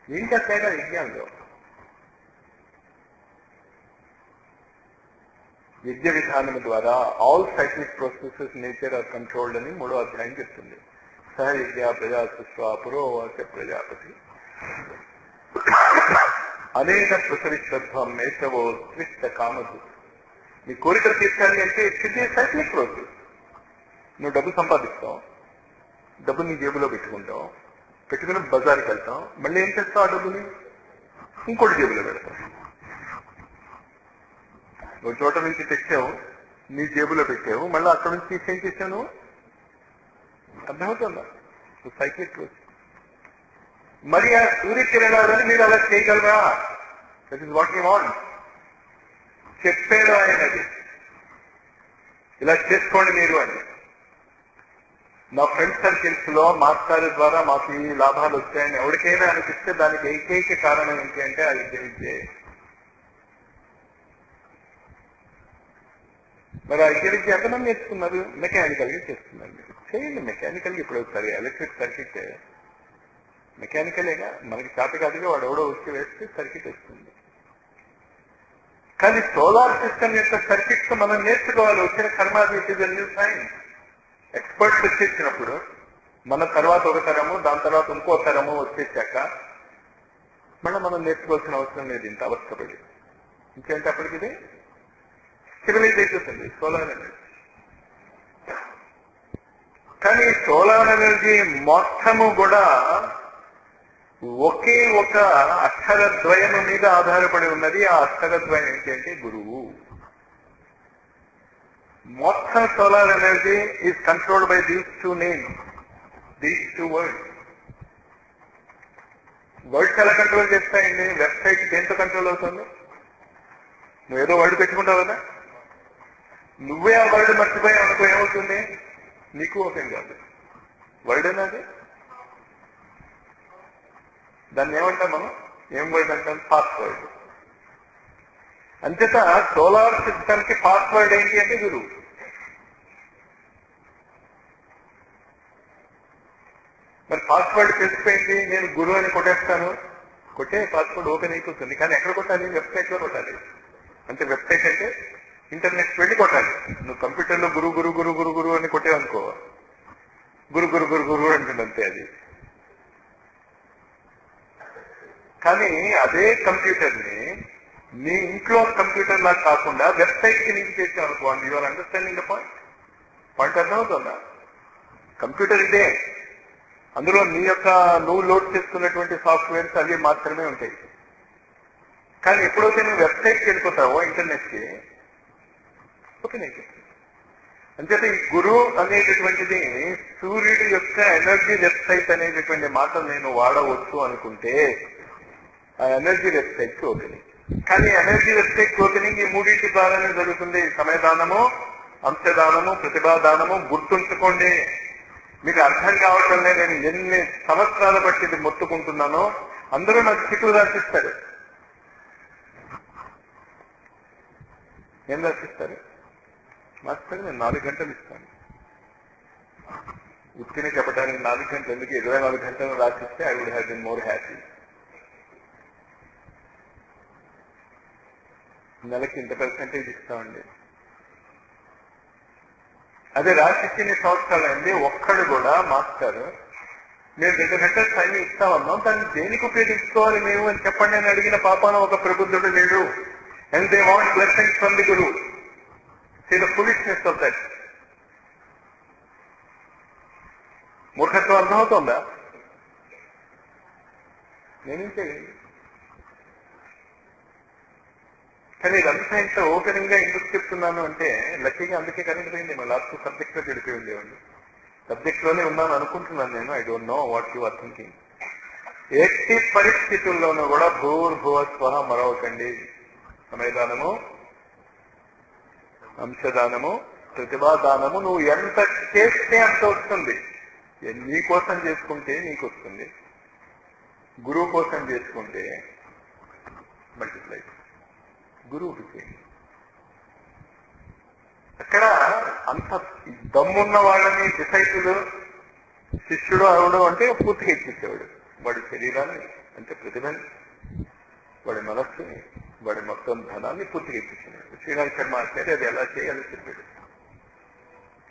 S1: ఏం చేస్తాయినా యజ్ఞాల్లో యజ్ఞ విధానం ద్వారా all cyclic processes nature are controlled అని 3వ అధ్యాయం చెప్తుంది. సహయజ్ఞ ప్రజా సృష్వ పురోవాస ప్రజాపతి అనేక ప్రసరిశ్రద్ధం మేషవో త్రిష్ట కామదు. నీ కోరికలు తీర్చాలి అంటే ఇట్స్ సైక్లిక్ ప్రాసెస్. నువ్వు డబ్బు సంపాదిస్తావు, డబ్బు నీ జేబులో పెట్టుకుంటావు, పెట్టుకుని బజార్కి వెళ్తాం, మళ్ళీ ఏం చేస్తావు? ఆ డబ్బుని ఇంకోటి జేబులో పెడతావు. నువ్వు చోట నుంచి తెచ్చావు, నీ జేబులో పెట్టావు, మళ్ళీ అక్కడ నుంచి తీసేం చేశాను. అర్థమవుతుందా? Cyclic process. మరి ఆ సూర్యకిరణాలని మీరు అలా చేయగలరా? That is what you want. చెప్పాడు ఆయన, అది ఇలా చేసుకోండి మీరు అని. నా ఫ్రెండ్ సర్కిల్స్ లో మాస్టర్ ద్వారా మాకు ఈ లాభాలు వచ్చాయని ఎవరికైనా అనిపిస్తే దానికి ఏకైక కారణం ఏంటి అంటే అది విద్య. మరి ఆ విద్య ఎంతమంది నేర్చుకున్నారు? మెకానికల్ గా చేస్తున్నారు. మీరు చేయండి మెకానికల్ గా. ఇప్పుడు ఒకసారి ఎలక్ట్రిక్ సర్క్యూట్ మెకానికలేగా, మనకి చేత కాదుగా, వాడు ఎవడో వచ్చి వేస్తే సర్క్యూట్ వస్తుంది. కానీ సోలార్ సిస్టమ్ యొక్క సర్క్యూట్స్ మనం నేర్చుకోవాలి. వచ్చిన కర్మాది it is a new science. Experts వచ్చేసినప్పుడు మన తర్వాత ఒక తరము, దాని తర్వాత ఇంకో తరము వచ్చేసాక మళ్ళీ మనం నేర్చుకోవాల్సిన అవసరం లేదు ఇంత అవస్థపడి. ఇంకేంటి అప్పటికి ఇది సివిలైజ్ అయిపోతుంది సోలార్ ఎనర్జీ. కానీ సోలార్ ఎనర్జీ మొత్తము కూడా ఒకే ఒక అక్షరద్వయం మీద ఆధారపడి ఉన్నది. ఆ అక్షరద్వయం ఏంటంటే గురువు. మొత్తం solar energy is controlled by these 2 names, these 2 words. Words ఎలా కంట్రోల్ చేస్తాయండి? వెబ్సైట్ దేంతో కంట్రోల్ అవుతుంది? నువ్వు ఏదో వర్డ్ పెట్టుకుంటావు కదా, నువ్వే ఆ వర్డ్ మర్చిపోయావు అనుకో, ఏమవుతుంది? నీకు ఓపెన్ కాదు. వర్డ్ అనేది దాన్ని ఏమంటాం మనం? ఏం వర్డ్ అంటాం? పాస్వర్డ్. అంచేత సోలార్ సిస్టమ్ కి పాస్వర్డ్ ఏంటి అంటే గురువు. మరి పాస్వర్డ్ తెలిసిపోయింది, నేను గురువు అని కొట్టేస్తాను, కొట్టే పాస్వర్డ్ ఓపెన్ అయిపోతుంది. కానీ ఎక్కడ కొట్టాలి? వెబ్సైట్ లో కొట్టాలి. అంటే వెబ్సైట్ అంటే ఇంటర్నెట్ వెళ్ళి కొట్టాలి. నువ్వు కంప్యూటర్లో గురువు గురు గురు గురు గురు అని కొట్టేవనుకో, గురు గురు గురు గురు అంటుంది అంతే అది. కానీ అదే కంప్యూటర్ని నీ ఇంట్లో కంప్యూటర్ లాగా కాకుండా వెబ్సైట్ కి లింక్ చేసావు అనుకోండి, your understanding the point. Point అర్థమవుతుందా? కంప్యూటర్ ఇదే, అందులో నువ్వు లోడ్ చేసుకున్నటువంటి సాఫ్ట్వేర్స్ అవి మాత్రమే ఉంటాయి. కానీ ఎప్పుడైతే నువ్వు వెబ్సైట్కి వెళ్ళిపోతావో ఇంటర్నెట్కి, ఓపెన్ అయిపోతుంది. అంచేత ఈ గురువు అనేటటువంటిది సూర్యుడి యొక్క ఎనర్జీ వెబ్సైట్ అనేటటువంటి మాటలు నేను వాడవచ్చు అనుకుంటే ఆ ఎనర్జీ వెబ్సైట్కి ఓపెన్. కానీ ఎనర్జీ వెబ్సైట్ ఓపెనింగ్ ఈ మూడింటి ద్వారానే జరుగుతుంది. సమయదానము, అంశదానము, ప్రతిభాదానము. గుర్తుంచుకోండి, మీకు అర్థం కావటం లేదు. నేను ఎన్ని సంవత్సరాల బట్టి ఇది మొత్తుకుంటున్నానో అందరూ నాకు చిక్కులు రాసిస్తారు. ఏం రాసిస్తారు? మాస్టర్ నేను 4 గంటలు ఇస్తాను. ఉత్తిని చెప్పడానికి 4 గంటలు ఎందుకు, 24 గంటలు రాసిస్తే I would have been more happy. నెలకి ఇంత పర్సెంటేజ్ ఇస్తామండి. అదే రాసిచ్చిన సంవత్సరాలైంది. ఒక్కడు కూడా మాస్టర్ మేము 2 గంటల టైం ఇస్తామన్నాం, దాన్ని దేనికి ఉపయోగించుకోవాలి మేము అని చెప్పండి అని అడిగిన పాపాన ఒక ప్రబుద్ధుడు లేడు. And they want blessings from the guru. See the foolishness of that. మూర్ఖత్వం అర్థమవుతోందా? నేనేం చేయండి. కానీ ఇదంతా ఇంత ఓపెనింగ్ గా ఎందుకు చెప్తున్నాను అంటే, లక్కీగా అందుకే కరెంట్ పోయింది. మా లాస్ట్ సబ్జెక్ట్ లో గడిపి ఉండేవాళ్ళు. సబ్జెక్ట్ లోనే ఉన్నాను అనుకుంటున్నాను నేను. I don't know what you are thinking. ఎట్టి పరిస్థితుల్లోనూ కూడా భూర్భువ స్వహ మరవకండి. సమయదానము, అంశదానము, ప్రతిభాదానము. నువ్వు ఎంత చేస్తే అంత వస్తుంది. నీ కోసం చేసుకుంటే నీకు వస్తుంది, గురువు కోసం చేసుకుంటే మల్టిప్లై. గురువుకి చేయండి. అక్కడ అంత దమ్మున్న వాళ్ళని డిసైపులు, శిష్యుడు అవడం అంటే పూర్తిగా ఇచ్చేసేవాడు. వాడి శరీరాన్ని అంటే ప్రతిభని, వాడి మనస్సుని, వాడి మొత్తం ధనాన్ని పూర్తిగా ఇచ్చేసినాడు. శ్రీరామ్ శర్మ ఆచార్య అది ఎలా చేయాలో చెప్పాడు.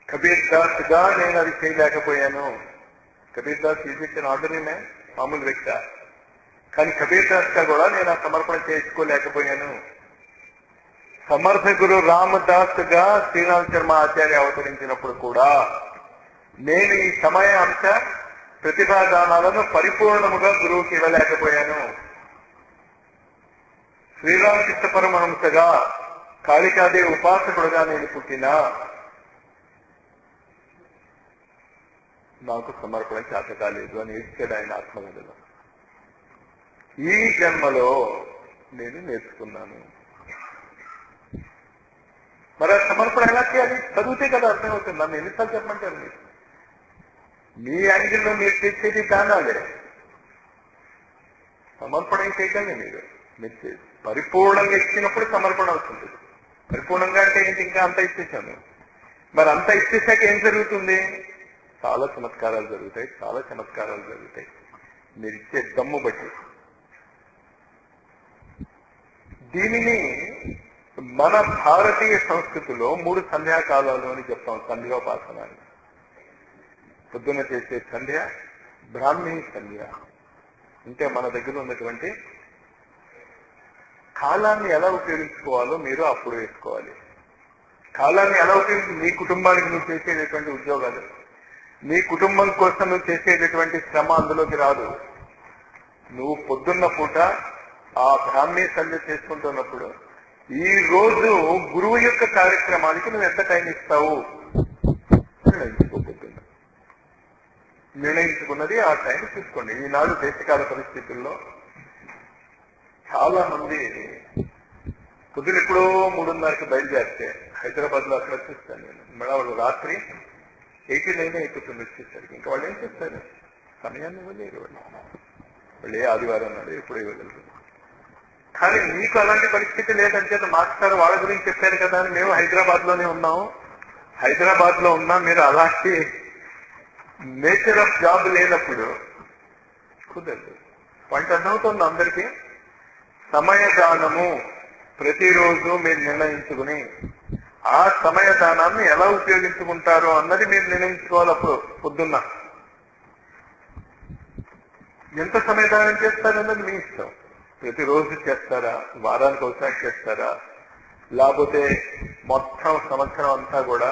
S1: కబీర్ దాస్ గా నేను అది చేయలేకపోయాను. కబీర్ దాస్ ఈజ్ ఆర్డరీ మ్యాన్, మామూలు వ్యక్తి. కానీ కబీర్ దాస్ గా కూడా నేను ఆ సమర్పణ చేసుకోలేకపోయాను. సమర్థ గురు రామదాస్ గా శ్రీరామ్ శర్మ ఆచార్య అవతరించినప్పుడు కూడా నేను ఈ సమయ అంశ ప్రతిభాదానాలను పరిపూర్ణముగా గురువుకి ఇవ్వలేకపోయాను. శ్రీరామకృష్ణ పరమహంసగా, కాళికాదేవి ఉపాసకుడుగా నేను పుట్టినా నాకు సమర్పణ చేత కాలేదు అని ఇచ్చాడు ఆయన ఆత్మగతలో. ఈ జన్మలో నేను నేర్చుకున్నాను. మరి ఆ సమర్పణ ఎలా చేయాలి? చదివితే కదా అర్థమవుతుంది. నన్ను ఎన్నిసార్లు చెప్పమంటారు మీరు? మీ యాంగిల్లో మీరు తెచ్చేది దానాలే. సమర్పణ చేయకండి. మీరు పరిపూర్ణంగా ఇచ్చినప్పుడు సమర్పణ అవుతుంది. పరిపూర్ణంగా అంటే ఏంటి? ఇంకా అంత ఇచ్చేసాను. మరి అంత ఇచ్చేసాక ఏం జరుగుతుంది? చాలా చమత్కారాలు జరుగుతాయి. చాలా చమత్కారాలు జరుగుతాయి మీరు ఇచ్చే దమ్ము బట్టి. దీనిని మన భారతీయ సంస్కృతిలో 3 సంధ్యాకాలాలు అని చెప్తాం. సంధ్యోపాసన అని. పొద్దున్న చేసే సంధ్య, బ్రాహ్మీ సంధ్య. అంటే మన దగ్గర ఉన్నటువంటి కాలాన్ని ఎలా ఉపయోగించుకోవాలో మీరు అప్పుడు వేసుకోవాలి. కాలాన్ని ఎలా ఉపయోగించి మీ కుటుంబానికి నువ్వు చేసేటటువంటి ఉద్యోగాలు, నీ కుటుంబం కోసం నువ్వు చేసేటటువంటి శ్రమ అందులోకి రాదు. నువ్వు పొద్దున్న పూట ఆ బ్రాహ్మీ సంధ్య చేసుకుంటున్నప్పుడు ఈ రోజు గురువు యొక్క కార్యక్రమానికి నువ్వు ఎంత టైం ఇస్తావు నిర్ణయించుకోబోతున్నా. నిర్ణయించుకున్నది ఆ టైం చూసుకోండి. ఈనాడు దేశకాల పరిస్థితుల్లో చాలా మంది పొద్దున ఎప్పుడో 3:30కి బయలుదేరితే హైదరాబాద్ లో అక్కడ వచ్చేస్తాను నేను. మళ్ళీ వాళ్ళు రాత్రి 89 అయిపోతుంది వచ్చేసరికి. ఇంకా వాళ్ళు ఏం చేస్తారు? సమయాన్ని ఇవ్వలేరు. వాళ్ళు ఏ ఆదివారం నాడు ఎప్పుడు ఇవ్వగలరు. కానీ మీకు అలాంటి పరిస్థితి లేదంటే మాస్టర్ వాళ్ళ గురించి చెప్పారు కదా అని మేము హైదరాబాద్ లోనే ఉన్నాము. హైదరాబాద్ లో ఉన్నా మీరు అలాంటి నేచర్ ఆఫ్ జాబ్ లేనప్పుడు కుదరదు. పాయింట్ అర్థమవుతుంది అందరికీ. సమయదానము ప్రతిరోజు మీరు నిర్ణయించుకుని ఆ సమయదానాన్ని ఎలా ఉపయోగించుకుంటారో అన్నది మీరు నిర్ణయించుకోవాలి. అప్పుడు పొద్దున్న ఎంత సమయదానం చేస్తారన్నది మీ ఇష్టం. ప్రతిరోజు చేస్తారా, వారానికి ఒకసారి చేస్తారా, లేకపోతే మొత్తం సంవత్సరం అంతా కూడా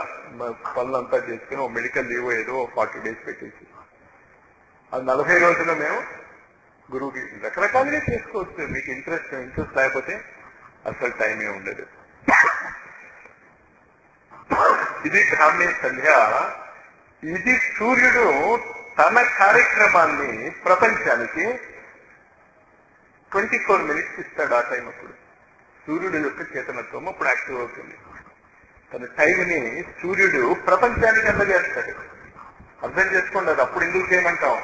S1: పనులంతా చేసుకుని ఓ మెడికల్ లీవ్ ఏదో 40 days పెట్టేసి ఆ 40 రోజులు మేము గురువుకి రకరకాలుగా చేసుకోవచ్చు. మీకు ఇంట్రెస్ట్ లేకపోతే అసలు టైమే ఉండదు. ఇది బ్రాహ్మీ సంధ్య. ఇది సూర్యుడు తన కార్యక్రమాన్ని ప్రపంచానికి 24 minutes ఇస్తాడు. ఆ టైం అప్పుడు సూర్యుడు యొక్క చేతనత్వం అప్పుడు యాక్టివ్ అవుతుంది. తన టైంని సూర్యుడు ప్రపంచానికి అందజేస్తాడు. అర్థం చేసుకోండి, అది అప్పుడు ఎందుకు చేయమంటాం.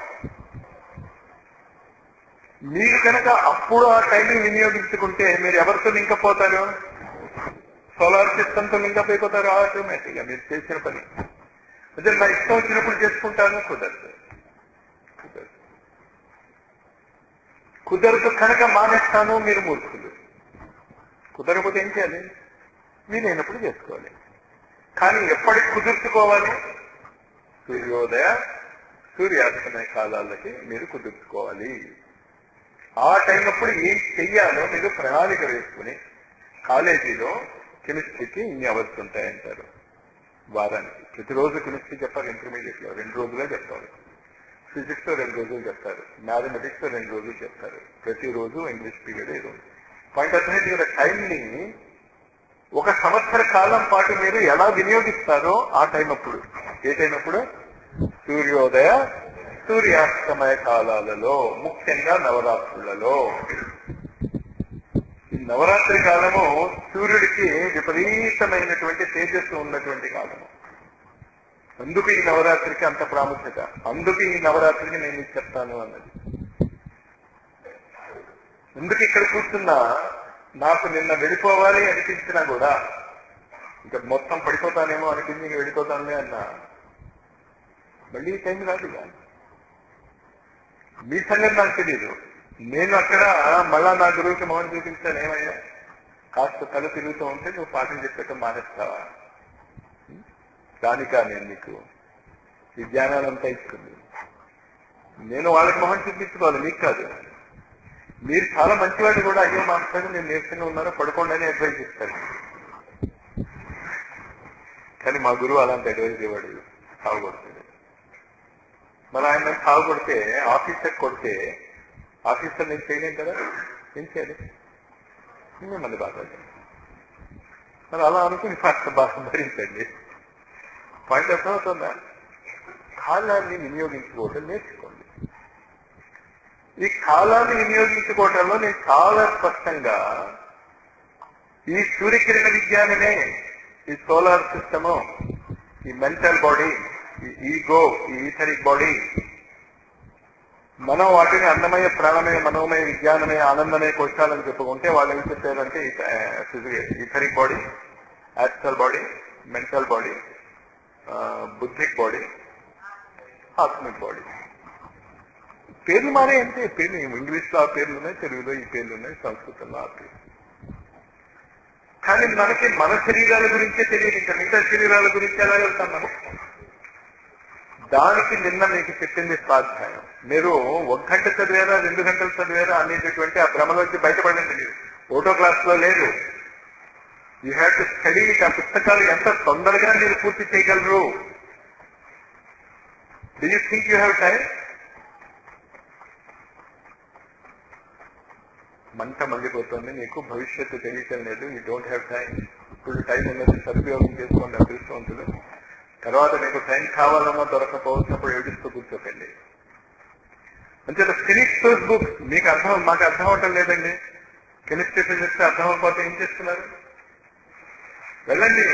S1: మీరు కనుక అప్పుడు ఆ టైంని వినియోగించుకుంటే మీరు ఎవరితో లింక్ పోతారు? సోలార్ సిస్టమ్తో లింక్ అయిపోతారు ఆటోమేటిక్ గా. మీరు చేసిన పని అదే నా ఇష్టం వచ్చినప్పుడు చేసుకుంటాను, కుదరదు. కుదరదు కనుక మానేస్తాను, మీరు మూర్ఖులు. కుదరకపోతే ఏం చేయాలి? వీలైనప్పుడు చేసుకోవాలి. కానీ ఎప్పటికి కుదుర్చుకోవాలి? సూర్యోదయ సూర్యాస్తమయ కాలాలకి మీరు కుదుర్చుకోవాలి. ఆ టైం అప్పుడు ఏం చెయ్యాలో మీరు ప్రణాళిక వేసుకుని, కాలేజీలో కెమిస్ట్రీకి ఇన్ని అవర్స్ ఉంటాయంటారు వారానికి. ప్రతిరోజు కెమిస్ట్రీ చెప్పారు, ఇంటర్మీడియట్ లో 2 రోజులే చెప్తారు. ఫిజిక్స్ లో 2 రోజులు చెప్తారు, మ్యాథమెటిక్స్ లో 2 రోజులు చెప్తారు. ప్రతిరోజు ఇంగ్లీష్ పీరియడ్ ఏదో పాయింట్ అర్థమైంది. టైంని ఒక సంవత్సర కాలం పాటు మీరు ఎలా వినియోగిస్తారో ఆ టైం అప్పుడు. ఏ టైం అప్పుడు? సూర్యోదయ సూర్యాస్తమయ కాలాలలో, ముఖ్యంగా నవరాత్రులలో. ఈ నవరాత్రి కాలము సూర్యుడికి విపరీతమైనటువంటి తేజస్సు ఉన్నటువంటి కాలము. అందుకు ఈ నవరాత్రికి అంత ప్రాముఖ్యత. అందుకు ఈ నవరాత్రికి నేను మీకు చెప్తాను అన్నది. ఎందుకు ఇక్కడ కూర్చున్నా, నాకు నిన్న వెళ్ళిపోవాలి అనిపించినా కూడా, ఇంకా మొత్తం పడిపోతానేమో అనిపించి ఇంక వెళ్ళిపోతానులే అన్నా, మళ్ళీ ఈ టైం రాదు. మీ సంగతి నాకు తెలియదు. నేను అక్కడ మళ్ళా నా గురువుకి మొహం చూపించాను, ఏమయ్యా కాస్త కళ్ళు తిరుగుతూ ఉంటే నువ్వు పాఠం చెప్పేట మానేస్తావా? దానికా నేను నీకు ఈ జ్ఞానాలంతా ఇస్తుంది. నేను వాళ్ళకి మొహం చూపించుకోవాలి, మీకు కాదు. మీరు చాలా మంచివాడు కూడా, అయ్యో మాస్టర్ నేను నీరసంగా ఉన్నారో పడుకోండి అని అడ్వైజ్ ఇస్తారు. కానీ మా గురువు అలాంటి అడ్వైజ్ ఇవ్వడు, సాగుకొడుతుంది. మరి ఆయన సాగుకొడితే, ఆఫీసర్ కొడితే, ఆఫీసర్ నేను చేయలేం కదా, ఏం చేయాలి? మిమ్మల్ని బాగా మరి అలా అనుకుని కాస్త బాగా భరించండి. పాయింట్ అర్థమవుతుందా? కాలాన్ని వినియోగించుకోవటం నేర్చుకోండి. ఈ కాలాన్ని వినియోగించుకోవటంలో నేను చాలా స్పష్టంగా ఈ సూర్యకిరణ విజ్ఞానమే, ఈ సోలార్ సిస్టము, ఈ మెంటల్ బాడీ, ఈ ఈగో, ఈ ఈథరిక్ బాడీ, మనం వాటిని అన్నమయ ప్రాణమయ మనోమయ విజ్ఞానమయ ఆనందమయ కోశాలని చెప్పుకుంటే వాళ్ళు ఏం చెప్పారంటే etheric body, astral body, mental body, buddhic body, atmic body. పేర్లు మారే అంటే పేర్లు ఇంగ్లీష్లో ఆ పేర్లు ఉన్నాయి, తెలుగులో ఈ పేర్లు ఉన్నాయి, సంస్కృతంలో ఆ పేర్లు. కానీ మనకి మన శరీరాల గురించే తెలియదు. ఇంకా మిగతా శరీరాల గురించి ఎలా వెళ్తాం మనం? దానికి నిన్న మీకు చెప్పింది స్వాధ్యాయం. మీరు 1 గంట చదివారా 2 గంటలు చదివారా అనేటటువంటి ఆ భ్రమలోంచి బయటపడండి. మీరు ఓటో క్లాస్ లో లేదు. You have to study. ఆ పుస్తకాలు ఎంత తొందరగా మీరు పూర్తి చేయగలరు? Do you think you have time? మంట మండిపోతుంది, నీకు భవిష్యత్తు తెలియటం లేదు. You don't have time. ఇప్పుడు టైం ఉన్నది, సదుపయోగం చేసుకోండి అదృష్టవంతులు. తర్వాత మీకు టైం కావాలన్నా దొరకపోతున్నప్పుడు ఏడుస్తూ కూర్చోకండి. అంటే ఫినిష్ దోస్ బుక్స్. మీకు మాకు అర్థం అవటం లేదండి. కెమిస్ట్రీ ఫిజిక్స్ అర్థం అవ్వకపోతే ఏం చేస్తున్నారు? వెళ్ళండి,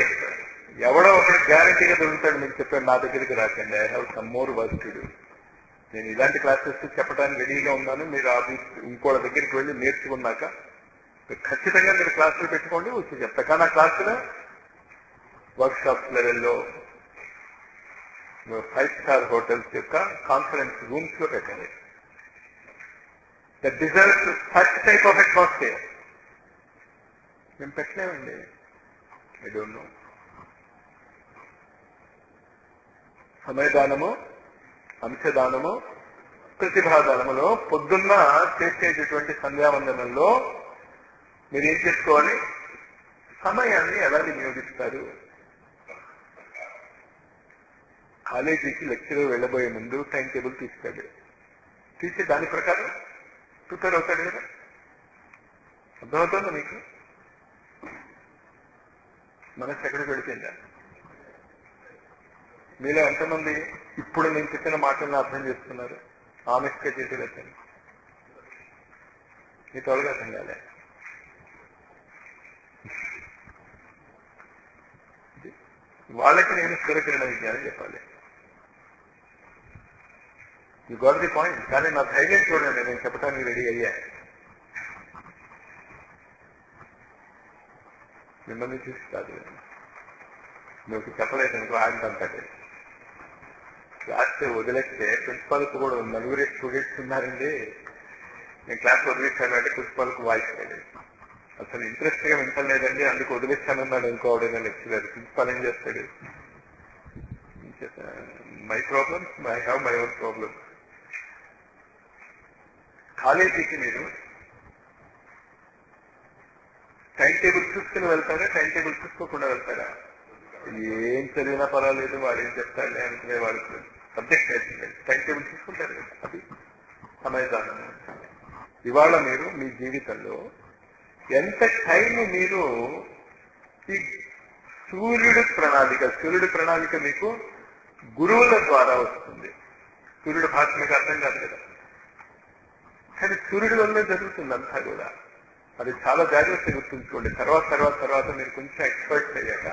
S1: ఎవడో ఒకటి గ్యారంటీగా దొరుకుతాడు మీకు చెప్పాడు, నా దగ్గరికి రాకండి. I have some more work to do. నేను ఇలాంటి క్లాసెస్ చెప్పడానికి రెడీగా ఉన్నాను. మీరు ఇంకోళ్ళ దగ్గరికి వెళ్ళి నేర్చుకున్నాక ఖచ్చితంగా మీరు క్లాసులు పెట్టుకోండి, వచ్చి చెప్తా. కానీ ఆ క్లాసులో వర్క్ షాప్స్ లెవెల్లో 5 స్టార్ హోటల్స్ యొక్క కాన్ఫరెన్స్ రూమ్స్ లో పెట్టండి. That deserves such type of atmosphere. మేము పెట్టలేమండి. I don't know. సమయదానము, అంశదానము, ప్రతిభాదానములో పొద్దున్న చేసేటటువంటి సంధ్యావందనంలో మీరు ఏం చేసుకోవాలి? సమయాన్ని ఎలా వినియోగిస్తారు? కాలేజీకి లెక్చరర్ వెళ్ళబోయే ముందు టైం టేబుల్ తీస్తాడు. తీసి దాని ప్రకారం ప్రిపేర్ అవుతాడు కదా. అర్థమవుతుందా మీకు? మనసు ఎక్కడికి వెళిపోయిందా? మీలో ఎంతమంది ఇప్పుడు నేను చెప్పిన మాటలను అర్థం చేస్తున్నారు? ఆమెస్గా చేసేదచ్చండి. మీ తోడుగా అర్థం కాలే. వాళ్ళకి నేను సూర్యకిరణ విజ్ఞానం చెప్పాలి. You got the point. కానీ నా ధైర్యం చూడండి, నేను చెప్పడానికి రెడీ అయ్యా. మిమ్మల్ని చూసి కాదు, నువ్వు చెప్పలేదు అనుకో ఆడంతంటే క్లాస్ వదిలేస్తే ప్రిన్సిపాల్కి కూడా నలుగురు స్టూడెంట్స్ ఉన్నారండి, నేను క్లాస్ వదిలేస్తాను అంటే ప్రిన్సిపాల్కి వాయిస్ లేదు, అసలు ఇంట్రెస్ట్ గా వింటలేదండి అందుకు వదిలేస్తానన్నాడు అనుకోవడం లెక్చరర్. ప్రిన్సిపాల్ ఏం చేస్తాడు? My problems, I have my own problem. కాలేజీకి మీరు టైం టేబుల్ చూసుకుని వెళ్తారా, టైం టేబుల్ చూసుకోకుండా వెళ్తారా? ఏం చదివినా పర్వాలేదు, వాడు ఏం చెప్తాడు అనుకునే వాళ్ళకి సబ్జెక్ట్ అవుతుంది, టైం టేబుల్ చూసుకుంటారు కదా, అది సమయదానం. ఇవాళ మీరు మీ జీవితంలో ఎంత టైం మీరు ఈ సూర్యుడి ప్రణాళిక మీకు గురువుల ద్వారా వస్తుంది. సూర్యుడి భాష మీకు అర్థం కాదు కదా, కానీ సూర్యుడి వల్లే జరుగుతుంది అంతా కూడా. అది చాలా జాగ్రత్తగా గుర్తుంచుకోండి. తర్వాత మీరు కొంచెం ఎక్స్పర్ట్స్ అయ్యాక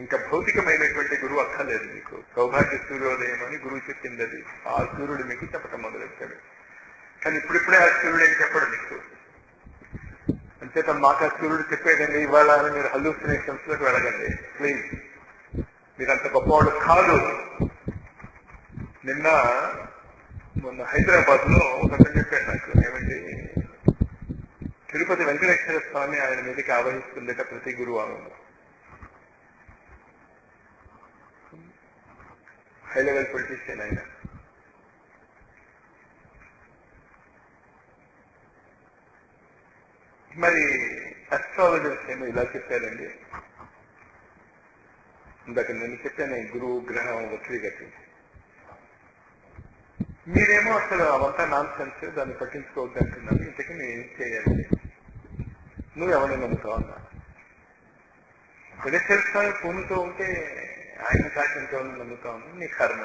S1: ఇంకా భౌతికమైనటువంటి గురువు అక్కర్లేదు మీకు. సౌభాగ్య సూర్యోదయం అని గురువు చెప్పింది, అది ఆ సూర్యుడు మీకు చెప్పటం మొదలెట్టాడు. కానీ ఇప్పుడిప్పుడే ఆ సూర్యుడు ఏం చెప్పడు మీకు. అంచేత మాకు ఆ సూర్యుడు చెప్పేదండి ఇవాళ అని మీరు హల్యూసినేషన్స్ లోకి వెళ్ళగండి ప్లీజ్. మీరంత గొప్పవాడు కాదు. మొన్న హైదరాబాద్ లో ఒకటి చెప్పాడు నాకు, ఏమండి తిరుపతి వెంకటేశ్వర స్వామి ఆయన మీదకి ఆవహిస్తుందట ప్రతి గురువారంలో. హై లెవెల్ పొలిటీషియన్ ఆయన. మరి అస్ట్రాలజర్స్ ఏమో ఇలా చెప్పారండి. ఇందాక నేను చెప్పాను గురువు గ్రహం ఒత్తిడి కట్టి, మీరేమో అసలు అవంతా నాన్ సెన్స్, దాన్ని పట్టించుకోవద్దు అంటున్నాను. ఇంతకీ నేను ఏం చేయాలి? నువ్వు ఎవరిని నమ్ముతావు అన్నా. వెంకటేశ్వర పూనుతో ఉంటే ఆయన సాక్షితో నమ్ముతా ఉన్నా, నీ కర్మ.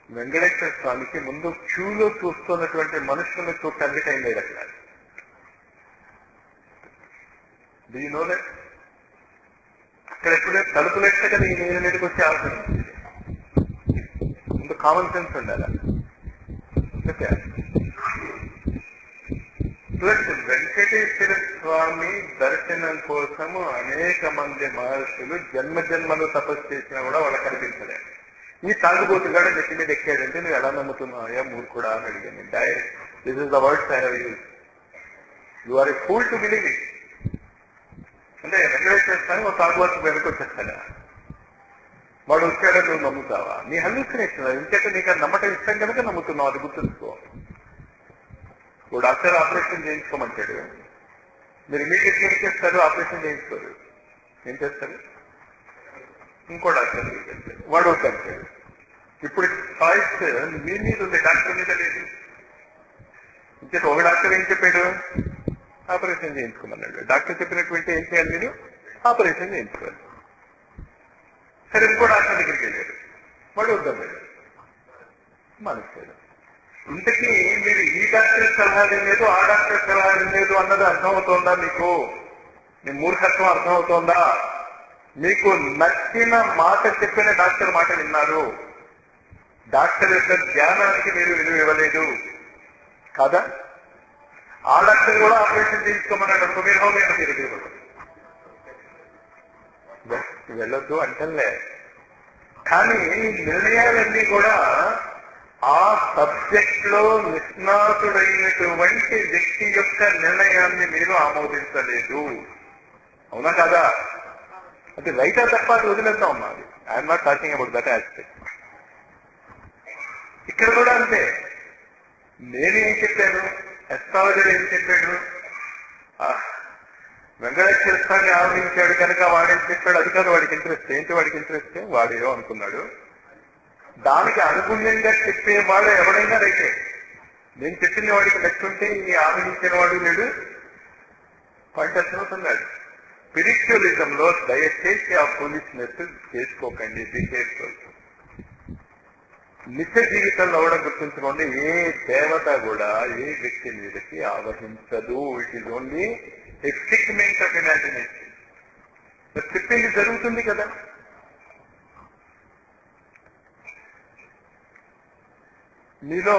S1: వెంకటేశ్వర స్వామికి ముందు క్యూలో చూస్తున్నటువంటి మనుషులను చూడటానికి టైం లేదు అక్కడ. Do you know that? అక్కడ ఎప్పుడే తలుపులు ఎక్కడ నీ మీదకి వచ్చే అవసరం ఉంది. ముందు కామన్ సెన్స్ ఉండాలి. ప్లస్ వెంకటేశ్వర స్వామి దర్శనం కోసము అనేక మంది మహర్షులు జన్మలు తపస్సు చేసినా కూడా వాళ్ళకి కనిపించలే. ఈ తాగుబోతుగాడు నెత్తి మీద ఎక్కాడంటే నువ్వు ఎలా నమ్ముతున్నావు? అయ్యా మూర్ఖుడా అని అడిగాను. Direct this is the words I have used. You are a fool to believe it. అంటే వెంకటేశ్వర స్వామి ఒక తాగుబోతు వెనక్కి వచ్చేస్తాడా? వాడు వచ్చాడని నువ్వు నమ్ముతావా? నీ హల్యూసినేషన్. ఇంకేట నీకు అది నమ్మటం ఇష్టం కనుక నమ్ముతున్నావు, అది గుర్తుంచుకో. ఓ డాక్టర్ ఆపరేషన్ చేయించుకోమంటాడు, మీరు ఇమీడియట్ గా చేస్తారు, ఆపరేషన్ చేయించుకోరు. ఏం చేస్తారు? ఇంకో డాక్టర్ చేస్తారు, వాడు వద్దంటాడు. ఇప్పుడు చాయిస్ మీ మీద ఉంది, డాక్టర్ మీద లేదు. ఇంకేత ఒక డాక్టర్ ఏం చెప్పాడు? ఆపరేషన్ చేయించుకోమన్నాడు. డాక్టర్ చెప్పినటువంటి ఏం చేయాలి? మీరు ఆపరేషన్ చేయించుకోవాలి. సరే ఇంకో డాక్టర్ దగ్గరికి వెళ్ళారు, వాడు వద్దన్నాడు, మనసు. ఇంతకీ మీరు ఈ డాక్టర్ సలహా లేదు, ఆ డాక్టర్ సలహా లేదు అన్నది అర్థమవుతోందా మీకు? మీ మూర్ఖత్వం అర్థమవుతోందా? మీకు నచ్చిన మాట చెప్పిన డాక్టర్ మాట విన్నారు, డాక్టర్ యొక్క జ్ఞానానికి మీరు విలువ ఇవ్వలేదు కాదా? ఆ డాక్టర్ కూడా ఆపరేషన్ చేయించుకోమన్నాడు అనుకో, మీరు హోమియోపతి దగ్గర వెళ్ళొద్దు అంటలే. కానీ నిర్ణయాలన్నీ కూడా ఆ సబ్జెక్ట్ లో నిష్ణాతుడైనటువంటి వ్యక్తి యొక్క నిర్ణయాన్ని మీరు ఆమోదించలేదు, అవునా కదా? అంటే రైటా తప్ప అది వదిలేద్దాం అన్నది. I'm not talking about that aspect. ఇక్కడ కూడా అంతే. నేనేం చెప్పాను, అస్ట్రాలజర్ ఏం చెప్పాడు, వెంకటేశ్వర స్వామి ఆవరించాడు కనుక వాడేం చెప్పాడు, అది కాదు వాడికి ఇంట్రెస్ట్. ఏంటి వాడికి ఇంట్రెస్ట్? వాడేదో అనుకున్నాడు, దానికి అనుగుణ్యంగా చెప్పేవాడు ఎవడైనా రైతే. నేను చెప్పిన వాడికి నచ్చుంటే ఈ ఆవరించిన వాడు లేడు, పాయింట్ అర్థమవుతున్నాడు. స్పిరిచువలిజంలో దయచేసి ఆ పోలీస్నెస్ చేసుకోకండి, చేసుకోవచ్చు. నిత్య జీవితంలో కూడా గుర్తుంచుకోండి, ఏ దేవత కూడా ఏ వ్యక్తి మీదకి ఆవహించదు. It is only a figment of imagination. చెప్పింది జరుగుతుంది కదా. మీలో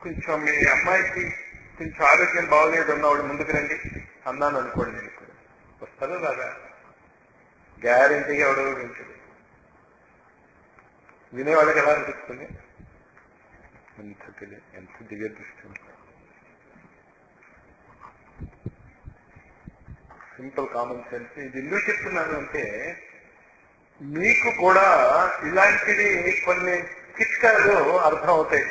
S1: కొంచెం మీ అమ్మాయికి కొంచెం ఆరోగ్యం బాగోలేదు ఉన్నవాడు ముందుకు రండి అన్నాను అనుకోండి, నేను ఇప్పుడు వస్తారో రాదా? గ్యారెంటీగా ఎవడో వింటుంది. వినేవాళ్ళకి ఎలా అనిపిస్తుంది? ఎంత దివ్య దృష్టి. Simple common sense. ఇది ఎందుకు చెప్తున్నాను అంటే మీకు కూడా ఇలాంటివి కొన్ని చిట్కాలు అర్థం అవుతాయి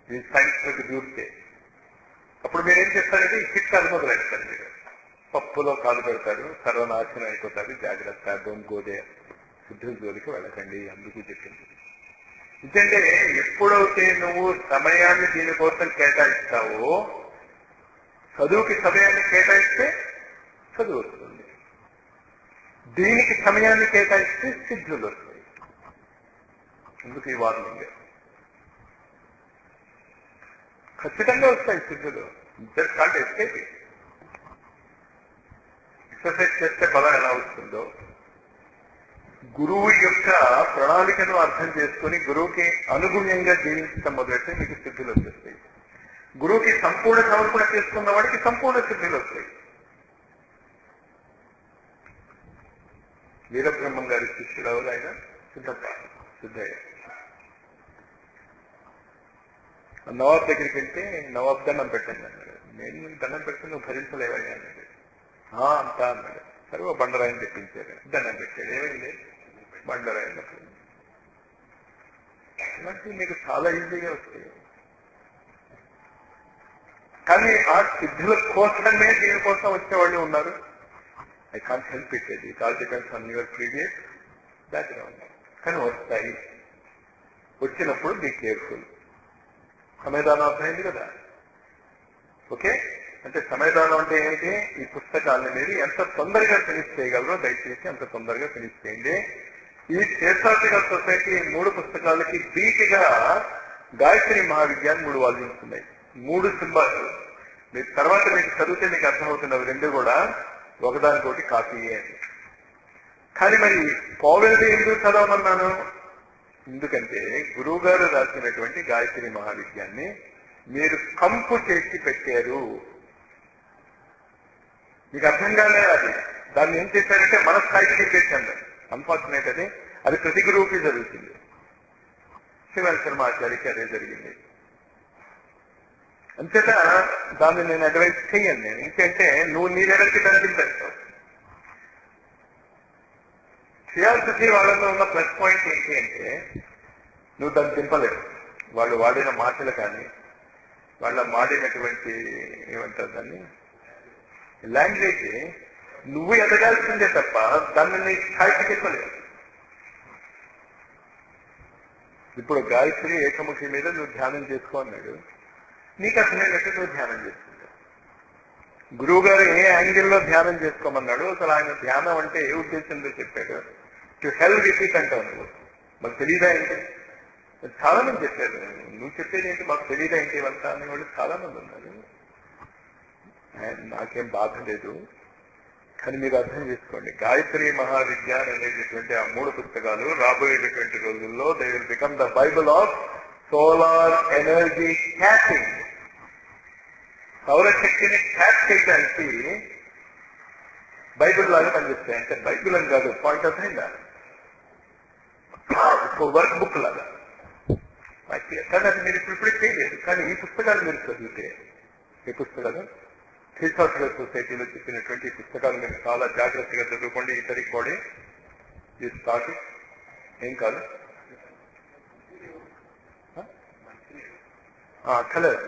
S1: ఈ సైన్స్ లోకి దూరితే. అప్పుడు మీరేం చేస్తారంటే ఈ చిట్కాలు మొదలెడతారు. మీరు పప్పులో కాలు పెడతారు, సర్వనాశనం అయిపోతారు, జాగ్రత్త, డోంట్ గో దేర్, శుద్ధుల జోలికి వెళ్ళకండి. అందుకు చెప్పింది ఎందుకంటే ఎప్పుడైతే నువ్వు సమయాన్ని దీనికోసం కేటాయిస్తావో, చదువుకి సమయాన్ని కేటాయిస్తే చదువు వస్తుంది, దీనికి సమయాన్ని కేటాయిస్తే సిద్ధులు వస్తాయి. ఎందుకు ఈ వార్నింగ్? ఖచ్చితంగా వస్తాయి సిద్ధులు. Just escape. ఎక్సర్సైజ్ చేస్తే బలం ఎలా వస్తుందో, గురువు యొక్క ప్రణాళికను అర్థం చేసుకుని గురువుకి అనుగుణ్యంగా జీవించడం మొదలైతే మీకు సిద్ధులు వచ్చేస్తాయి. గురువుకి సంపూర్ణ సమర్పణ చేసుకున్న వాడికి సంపూర్ణ సిద్ధులు వస్తాయి. వీరబ్రహ్మం గారి శిష్యుడు ఎవరు? ఆయన సిద్ధయ్య. నవాబ్ దగ్గరికి వెళ్తే నవాబ్ దండం పెట్టండి అన్నాడు. నేను నీకు దండం పెడితే నువ్వు భరించలేవని అన్నాడు. అంతా అన్నాడు. సరే ఓ బండరాయిని తెప్పించారు, దండం పెట్టాడు. ఏమైంది? బండరాయి. ఇలాంటివి మీకు చాలా ఈజీగా వస్తాయి. కానీ ఆ సిద్ధుల కోసమే దీనికోసం వచ్చేవాళ్ళు ఉన్నారు. I can't help it. It all depends on your previous background. కానీ వస్తాయి. వచ్చినప్పుడు బీ కేర్ఫుల్. సమయదానం అర్థమైంది కదా? ఓకే. అంటే సమయదానం అంటే ఏంటి? ఈ పుస్తకాన్ని మీరు ఎంత తొందరగా ఫినిష్ చేయగలరో దయచేసి అంత తొందరగా ఫినిష్ చేయండి. ఈ క్షేత్రార్థికల్ సొసైటీ 3 పుస్తకాలకి ధీటుగా గాయత్రి మహావిజ్ఞాన్ 3 వాల్యూమ్స్ ఉన్నాయి. 3 సింబాల్స్. మీరు తర్వాత మీకు చదివితే మీకు అర్థమవుతున్నవి 2 కూడా ఒకదానితోటి కాపీయే అని. కానీ మరి పౌరులది ఎందుకు చదవమన్నాను? ఎందుకంటే గురువు గారు రాసినటువంటి గాయత్రి మహావిద్యాన్ని మీరు కంపు చేసి పెట్టారు. మీకు అర్థం కాలేదు అది. దాన్ని ఏం చేశారంటే మన స్థాయికి పెట్టాను. అన్ఫార్చునేట్ అది ప్రతి గురువుకి జరుగుతుంది. శివన్ శర్మ ఆచార్యకి అదే జరిగింది. అంతేత దాన్ని నేను అడ్వైజ్ చెయ్యను. నేను ఇంకంటే నువ్వు నీ లెవెల్కి కనిపించావు. శ్రేయాశుద్ధి వాళ్ళలో ఉన్న ప్లస్ పాయింట్ ఏంటి అంటే నువ్వు దాన్ని దింపలేవు. వాళ్ళు వాడిన మాటలు కానీ వాళ్ళ మాడినటువంటి ఏమంటారు దాన్ని లాంగ్వేజ్ నువ్వు ఎదగాల్సిందే తప్ప దాన్ని నీ స్థాయికి తిప్పలేవు. ఇప్పుడు గాయత్రి ఏకముఖి మీద నువ్వు ధ్యానం చేసుకో అన్నాడు. నీకు అర్థమైనట్టు నువ్వు ధ్యానం చేసుకుంటావు. గురువు గారు ఏ యాంగిల్లో ధ్యానం చేసుకోమన్నాడు, అసలు ఆయన ధ్యానం అంటే ఏ ఉద్దేశంతో చెప్పాడు? టు హెల్ రిపీట్ అంటావు నువ్వు. మాకు తెలియదా ఏంటి? చాలా మంది చెప్పారు. నువ్వు చెప్పేది ఏంటి మాకు తెలియదా ఏంటి ఇవంతా అనేవాళ్ళు చాలా మంది ఉన్నారు. నాకేం బాధ లేదు. కానీ మీరు అర్థం చేసుకోండి, గాయత్రి మహావిజ్ఞాన్ అనేటటువంటి ఆ 3 పుస్తకాలు రాబోయేటటువంటి రోజుల్లో they will become the bible of solar energy catching. సౌరశక్తిని క్యాచ్ చేయడానికి బైబిల్ లాగా పనిచేస్తాయి. అంటే బైబిల్ అని కాదు, పాయింట్ ఆఫ్ అయిందా వర్క్ బుక్ లాగా. కానీ అది మీరు ఇప్పుడు చేయలేదు. కానీ ఈ పుస్తకాలు మీరు చదివితే, ఈ పుస్తకాలు థియోసాఫికల్ సొసైటీలో చెప్పినటువంటి పుస్తకాలు మీరు చాలా జాగ్రత్తగా చదువుకోండి. ఇతరికి కూడా ఈ స్టార్ట్ ఏం కాదు అక్కర్లేదు.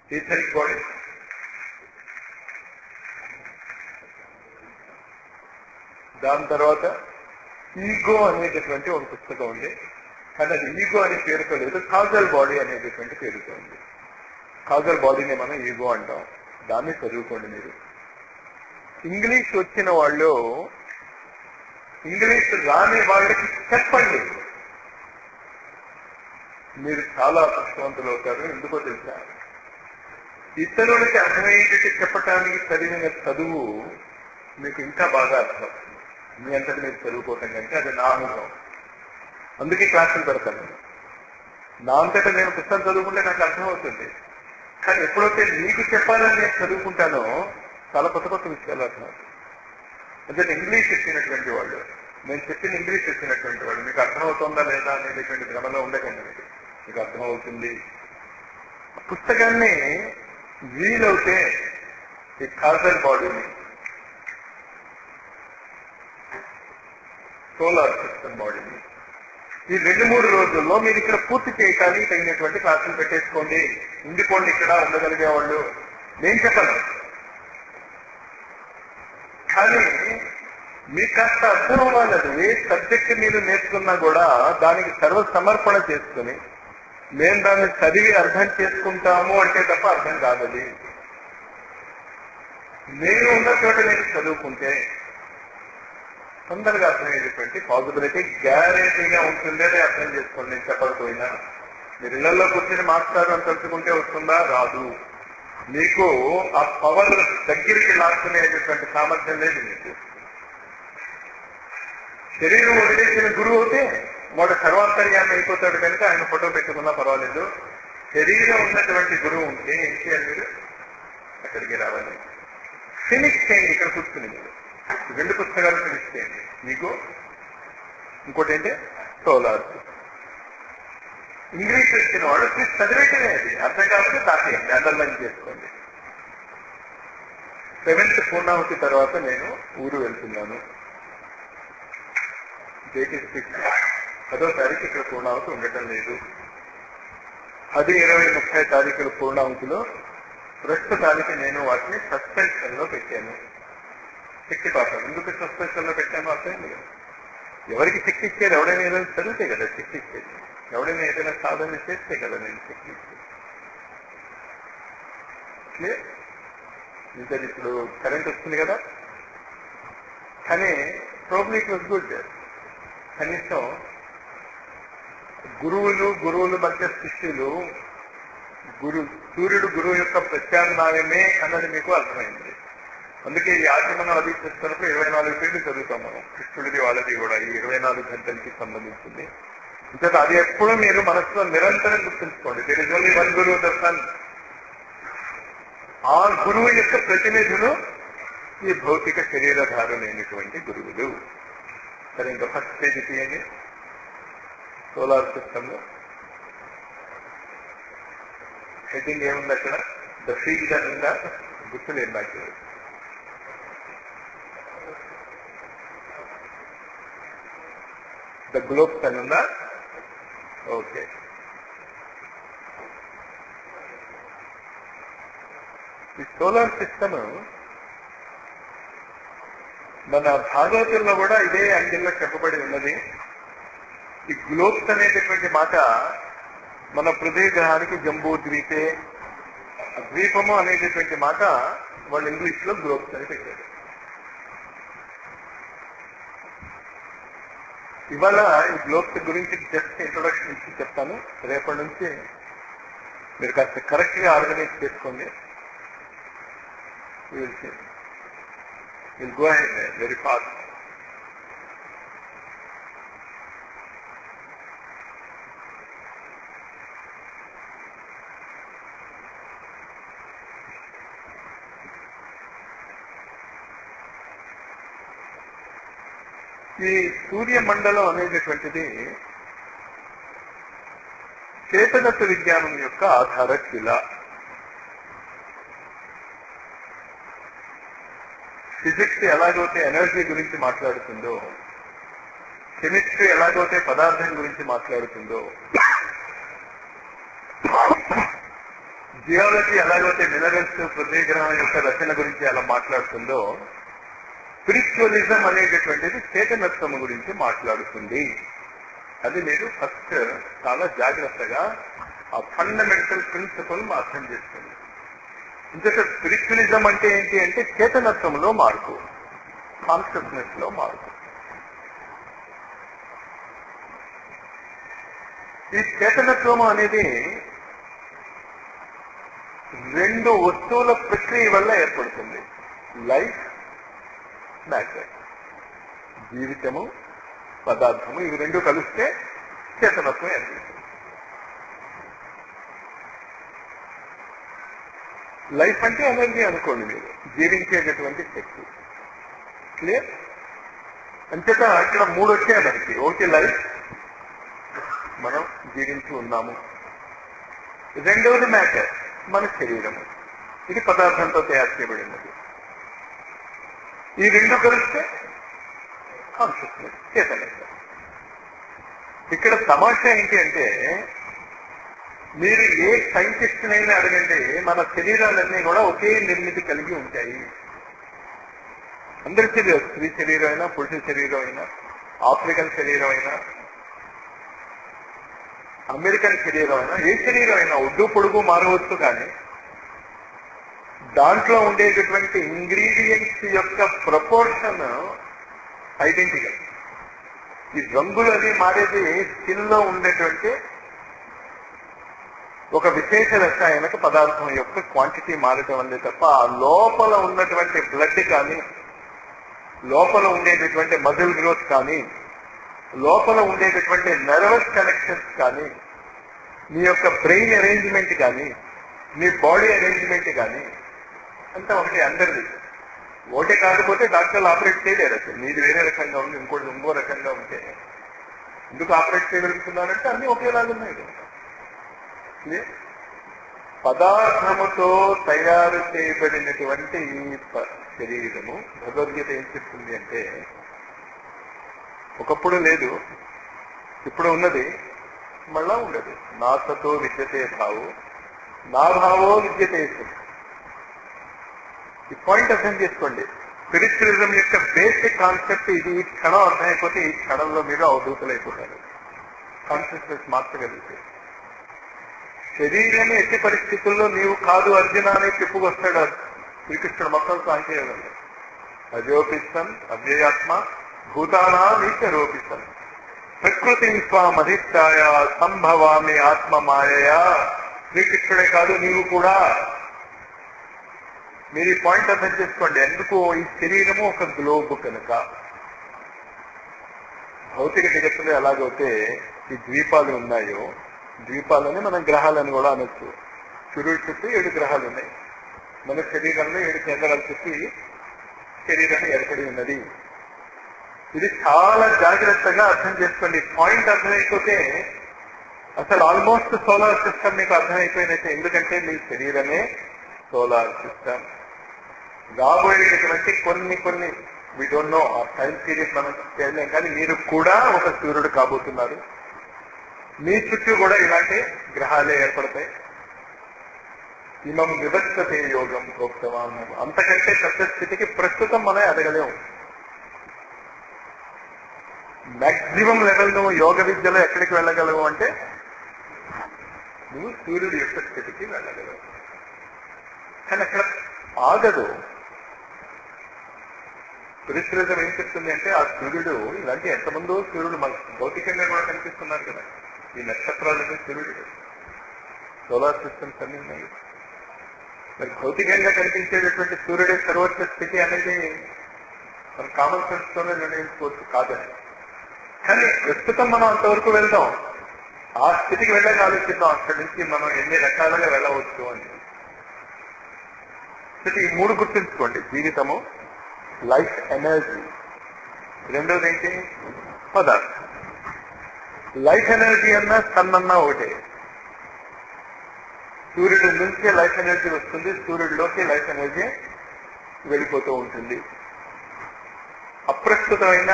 S1: ఈథరిక్ బాడీ, దాని తర్వాత ఈగో అనేటటువంటి ఒక పుస్తకం ఉంది. కానీ అది ఈగో అనే పేరుతో లేదు, కాజల్ బాడీ అనేటటువంటి పేరుతో ఉంది. కాజల్ బాడీని మనం ఈగో అంటాం. దాన్ని చదువుకోండి మీరు. ఇంగ్లీష్ వచ్చిన వాళ్ళు ఇంగ్లీష్ రాని వాళ్ళకి చెప్పండి, మీరు చాలా అదృష్టవంతులు అవుతారు. ఎందుకో తెలుసా? ఇతరులకి అర్థమయ్యేటట్టు చెప్పటానికి చదివిన చదువు మీకు ఇంకా బాగా అర్థం. మీ అంతటి మీరు చదువుకోవటం కంటే అది నా అనుభవం. అందుకే క్లాసులు పెడతాను. నా అంతటా నేను పుస్తకం చదువుకుంటే నాకు అర్థమవుతుంది. కానీ ఎప్పుడైతే మీకు చెప్పాలని నేను చదువుకుంటానో చాలా కొత్త కొత్త విషయాలు అర్థం. అంటే ఇంగ్లీష్ వచ్చినటువంటి వాళ్ళు, నేను చెప్పిన ఇంగ్లీష్ వచ్చినటువంటి వాళ్ళు మీకు అర్థమవుతుందా లేదా అనేటువంటి భ్రమలో ఉండకండి. మీకు అర్థమవుతుంది. పుస్తకాన్ని వీలవుతే ఈ కాజల్ బాడీని, సోలార్ సిస్టమ్ బాడీని ఈ 2-3 రోజుల్లో మీరు ఇక్కడ పూర్తి చేయటానికి తగినటువంటి క్లాసులు పెట్టేసుకోండి. ఉండిపోండి ఇక్కడ ఉండగలిగే వాళ్ళు. నేను చెప్పను, కానీ మీకు కాస్త అర్థం అవ్వాలి. ఏ సబ్జెక్ట్ మీరు నేర్చుకున్నా కూడా దానికి సర్వసమర్పణ చేసుకుని మేము దాన్ని చదివి అర్థం చేసుకుంటాము అంటే తప్ప అర్థం కాదది. నేను ఉన్న చోట నేను చదువుకుంటే తొందరగా అర్థమయ్యేటువంటి పాసిబిలిటీ గ్యారెంటీగా ఉంటుంది. అదే అర్థం చేసుకోండి. నేను చెప్పకపోయినా మీరు ఇళ్లలో కూర్చొని మాస్టర్ అని తెలుసుకుంటే వస్తుందా? రాదు. మీకు ఆ పవర్ దగ్గరికి లాక్కునేటటువంటి సామర్థ్యం లేదు మీకు. శరీరం వదిలేసిన గురువు అయితే వాడు సర్వాంతర్యాన్ని అయిపోతాడు కనుక ఆయన ఫోటో పెట్టుకున్నా పర్వాలేదు. శరీరం ఉన్నటువంటి గురువు ఉంటే ఏం చేయాలి? మీరు అక్కడికి రావాలి. ఫినిష్ చేయండి. ఇక్కడ కూర్చుని మీరు 2 పుస్తకాలు ఫినిష్ చేయండి. మీకు ఇంకోటి ఏంటి? సోలార్. ఇంగ్లీష్ వచ్చిన వాడు చదివేటనే, అది అర్థం కాబట్టి తాకేయండి, అండర్లైన్ చేసుకోండి. 7th పూర్ణావతి తర్వాత నేను ఊరు వెళ్తున్నాను. డేట్ ఇస్ 10వ తారీఖు ఇక్కడ పూర్ణావతి ఉండటం లేదు. 10, 20, 30 తారీఖుల పూర్ణావతిలో ప్రస్తుతానికి నేను వాటిని సస్పెన్షన్ లో పెట్టాను. శక్తి పాఠం ఎందుకు సస్పెన్షన్ లో పెట్టాను అర్థమైంది కదా. ఎవరికి శక్తి ఇచ్చేది? ఎవడైనా ఏదైనా చదివితే కదా శక్తి ఇచ్చేది. ఎవడైనా ఏదైనా సాధన చేస్తే కదా నేను శక్తి ఇచ్చేది. ఇంకా ఇప్పుడు కరెంట్ వస్తుంది కదా, కానీ ప్రాబ్లీ ఇట్ వాజ్ గుడ్. కనీసం గురువుల మధ్య శిష్యులు, సూర్యుడు గురువు యొక్క ప్రత్యామ్నాయమే అన్నది మీకు అర్థమైంది. అందుకే ఈ ఆచమనం అది చేస్తున్నప్పుడు 24 పేర్లు చదువుతాం మనం. కృష్ణుడిది వాళ్ళది కూడా ఈ 24 గంటలకి సంబంధించింది. ఇంకా అది ఎప్పుడూ మీరు మనసులో నిరంతరం గుర్తుంచుకోండి. దేర్ ఇస్ ఓన్లీ వన్ గురువు ద సన్. ఆ గురువు యొక్క ప్రతినిధులు ఈ భౌతిక శరీరధారులైనటువంటి గురువులు. సరే, ఇంకా ఫస్ట్ పేజీ తీయండి. సోలార్ సిస్టమ్ లో హెడ్డింగ్ ఏముంది అక్కడ? ద ఫీల్డ్ అని ఉందా? గుర్తులేదు నాకు. ద గ్లోబ్స్ అని ఉందా? ఓకే. ఈ సోలార్ సిస్టమ్ మన భాగవతంలో కూడా ఇదే యాంగిల్లో చెప్పబడి ఉన్నది. ఈ గ్లోబ్స్ అనేటటువంటి మాట మన పృథ్వీ గ్రహానికి జంబూ ద్వీపే, ద్వీపము అనేటటువంటి మాట వాళ్ళు ఇంగ్లీష్ లో గ్లోబ్స్ అని పెట్టారు. ఇవాళ ఈ గ్లోబ్స్ గురించి జస్ట్ ఇంట్రొడక్షన్ ఇచ్చి చెప్తాను. రేపటి నుంచి మీరు కాస్త కరెక్ట్ గా ఆర్గనైజ్ చేసుకోండి. Will go ahead very fast. ఈ సూర్యమండలం అనేటటువంటిది చేతనత్వ విజ్ఞానం యొక్క ఆధార శిల. ఫిజిక్స్ ఎలాగైతే ఎనర్జీ గురించి మాట్లాడుతుందో, కెమిస్ట్రీ ఎలాగైతే పదార్థం గురించి మాట్లాడుతుందో, జియాలజీ ఎలాగైతే మినరల్స్ పృథ్వీ గ్రహం యొక్క రచన గురించి ఎలా మాట్లాడుతుందో, స్పిరిచువలిజం అనేటటువంటిది చేతనత్వం గురించి మాట్లాడుతుంది. అది మీరు ఫస్ట్ చాలా జాగ్రత్తగా ఆ ఫండమెంటల్ ప్రిన్సిపల్ అర్థం చేసుకోండి. ఇంకొక స్పిరిచువలిజం అంటే ఏంటి అంటే చేతనత్వంలో మార్పు, కాన్షియస్నెస్ లో మార్పు. ఈ చేతనత్వం అనేది రెండు వస్తువుల ప్రక్రియ వల్ల ఏర్పడుతుంది. Life, matter. జీవితము, పదార్థము, ఇవి రెండు కలిస్తే చేతనత్వం ఏర్పడుతుంది. లైఫ్ అంటే ఎనర్జీ అనుకోండి మీరు, జీవించేటటువంటి శక్తి. క్లియర్? అంచేత ఇక్కడ మూడు వచ్చాయి మనకి. ఒకటి లైఫ్, మనం జీవించి ఉన్నాము. రెండవది మ్యాటర్, మన శరీరము. ఇది పదార్థంతో తయారు చేయబడినది. ఈ రెండు కలిస్తే కాన్షియస్నెస్, చేతనత్వం. ఇక్కడ తమాషా ఏంటి అంటే, మీరు ఏ సైంటిస్ట్నైనా అడగండి, మన శరీరాలన్నీ కూడా ఒకే నిర్మితి కలిగి ఉంటాయి. అందరి శరీరం, స్త్రీ శరీరం అయినా, పురుష శరీరం అయినా, ఆఫ్రికన్ శరీరం అయినా, అమెరికన్ శరీరం అయినా, ఏ శరీరం అయినా ఒడ్డు పొడుగు మారవచ్చు, కానీ దాంట్లో ఉండేటటువంటి ఇంగ్రీడియంట్స్ యొక్క ప్రపోర్షన్ ఐడెంటికల్. ఈ రంగులు అది మారేది స్కిన్ లో ఉండేటువంటి ఒక విశేష రసాయనిక పదార్థం యొక్క క్వాంటిటీ మారటం వల్లే తప్ప లోపల ఉన్నటువంటి బ్లడ్ కానీ, లోపల ఉండేటటువంటి మజిల్ గ్రోత్ కానీ, లోపల ఉండేటటువంటి నర్వస్ కనెక్షన్స్ కానీ, మీ యొక్క బ్రెయిన్ అరేంజ్మెంట్ కానీ, మీ బాడీ అరేంజ్మెంట్ కానీ అంతా ఒకటి, అందరిది ఒకటే. కాకపోతే డాక్టర్లు ఆపరేట్ చేయలేరు. అసలు మీది వేరే రకంగా ఉంది, ఇంకో రకంగా ఉంటే ఎందుకు ఆపరేట్ చేయగలుగుతున్నారంటే అన్ని ఒకేలాగా ఉన్నాయి కదా. పదార్థముతో తయారు చేయబడినటువంటి ఈ శరీరము, భగవద్గీత ఏం చెప్తుంది అంటే, ఒకప్పుడు లేదు, ఇప్పుడు ఉన్నది, మళ్ళా ఉండదు. నా సతో విద్యతే భావు, నా భావో విద్యతే. ఈ పాయింట్ అర్థం చేసుకోండి. స్పిరిచువలిజం యొక్క బేసిక్ కాన్సెప్ట్ ఇది. ఈ క్షణం అర్థమైపోతే ఈ క్షణంలో మీరు అవధూతలైపోతారు. కాన్షియస్నెస్ మార్చగలిగితే. శరీరం ఎట్టి పరిస్థితుల్లో నీవు కాదు అర్జున అనే చెప్పుకొస్తాడు శ్రీకృష్ణుడు మొత్తం సాంఖ్యయోగం. అజోపిస్తాం అవ్యయాత్మ భూతానా నీచరోపిస్తాం ప్రకృతి స్వామధిష్టాయ సంభవామి ఆత్మ మాయయా. శ్రీకృష్ణుడే కాదు, నీవు కూడా. మీరు ఈ పాయింట్ అర్థం చేసుకోండి. ఎందుకు ఈ శరీరము ఒక గ్లోబ్ కనుక. భౌతిక జగత్తులో ఎలాగైతే ఈ ద్వీపాలు ఉన్నాయో, ద్వీపాలని మనం గ్రహాలను కూడా అనొచ్చు. సూర్యుడి చుట్టూ 7 గ్రహాలు ఉన్నాయి. మన శరీరంలో 7 కేంద్రాల చుట్టూ శరీరాన్ని ఏర్పడి ఉన్నది. ఇది చాలా జాగ్రత్తగా అర్థం చేసుకోండి. పాయింట్ అర్థమైపోతే అసలు ఆల్మోస్ట్ సోలార్ సిస్టమ్ మీకు అర్థమైపోయినట్టే. ఎందుకంటే మీ శరీరమే సోలార్ సిస్టమ్. రాబోయేటటువంటి కొన్ని వి డోంట్ నో, ఆ టైం పీరియడ్ మనం చేయలేం, కానీ మీరు కూడా ఒక సూర్యుడు కాబోతున్నారు. మీ చుట్టూ కూడా ఇలాంటి గ్రహాలే ఏర్పడతాయి. ఇమం విభక్తతే యోగం ప్రోక్తవాన్. అంతకంటే పెద్ద స్థితికి ప్రస్తుతం మనం ఎదగలేము. మ్యాక్సిమం లెవెల్ నువ్వు యోగ విద్యలో ఎక్కడికి వెళ్ళగలవు అంటే నువ్వు సూర్యుడి యొక్క స్థితికి వెళ్ళగలవు. కానీ అక్కడ ఆగదు. స్పిరిచువలిజం ఏం చెప్తుంది అంటే, ఆ సూర్యుడు ఇలాంటి ఎంతమందో సూర్యుడు మనకు భౌతికంగా కూడా కనిపిస్తున్నారు కదా. ఈ నక్షత్రాలన్నీ సూర్యుడు, సోలార్ సిస్టమ్స్ అన్ని ఉన్నాయి. మరి భౌతికంగా కనిపించేటటువంటి సూర్యుడే సర్వోచ్చ స్థితి అనేది మన కామన్ సెన్స్ తోనే నిర్ణయించుకోవచ్చు కాదని. కానీ ప్రస్తుతం మనం అంతవరకు వెళ్దాం, ఆ స్థితికి వెళ్ళాక ఆలోచిద్దాం అక్కడి నుంచి మనం ఎన్ని రకాలుగా వెళ్ళవచ్చు అని. ఈ 3 గుర్తుంచుకోండి. జీవితము, లైఫ్ ఎనర్జీ. రెండోది ఏంటి? పదార్థం. లైఫ్ ఎనర్జీ అన్నా సన్ అన్నా ఒకటే. సూర్యుడి నుంచే లైఫ్ ఎనర్జీ వస్తుంది, సూర్యుడిలోకి లైఫ్ ఎనర్జీ వెళ్ళిపోతూ ఉంటుంది. అప్రస్తుతమైన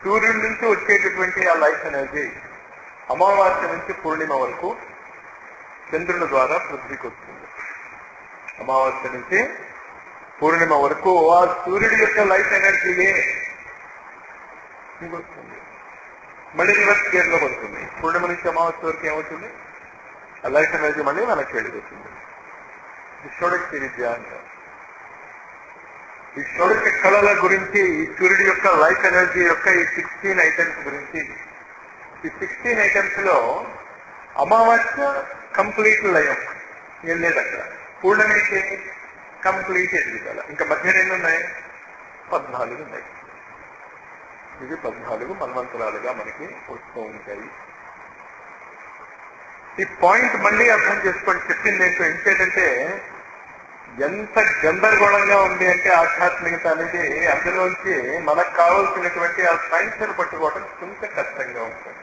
S1: సూర్యుడి నుంచి వచ్చేటటువంటి ఆ లైఫ్ ఎనర్జీ అమావాస్య నుంచి పూర్ణిమ వరకు చంద్రుని ద్వారా పృథ్వీకి వస్తుంది. అమావాస్య నుంచి పూర్ణిమ వరకు ఆ సూర్యుడి యొక్క లైఫ్ ఎనర్జీయే వస్తుంది. మళ్ళీ రివర్స్ గేర్ లో పడుతుంది. పూర్ణిమ నుంచి అమావాస్య వరకు ఏమవుతుంది? ఆ లైఫ్ ఎనర్జీ మళ్ళీ మనకి వెళ్ళిపోతుంది. ఇది షోడశ విద్య అంటారు. ఈ షోడశ కళల గురించి, ఈ సూర్యుడి యొక్క లైఫ్ ఎనర్జీ యొక్క ఈ 16 ఐటమ్స్ గురించి, ఈ 16 ఐటమ్స్ లో అమావాస్య కంప్లీట్ లయం, ఏం లేదు అక్కడ. పూర్ణమేంటి? కంప్లీట్ ఎదుగుదల. ఇంకా మధ్యన ఎన్ని ఉన్నాయి? 14 ఉన్నాయి. ఇవి 14 మన్వంతరాలుగా మనకి వస్తూ ఉంటాయి. ఈ పాయింట్ మళ్ళీ అర్థం చేసుకోండి. చెప్పింది ఏంటో ఏంటంటే ఎంత గందరగోళంగా ఉంది అంటే ఆధ్యాత్మికత అనేది, అందులోంచి మనకు కావాల్సినటువంటి ఆ సైన్స్ ని పట్టుకోవడం కొంత కష్టంగా ఉంటుంది.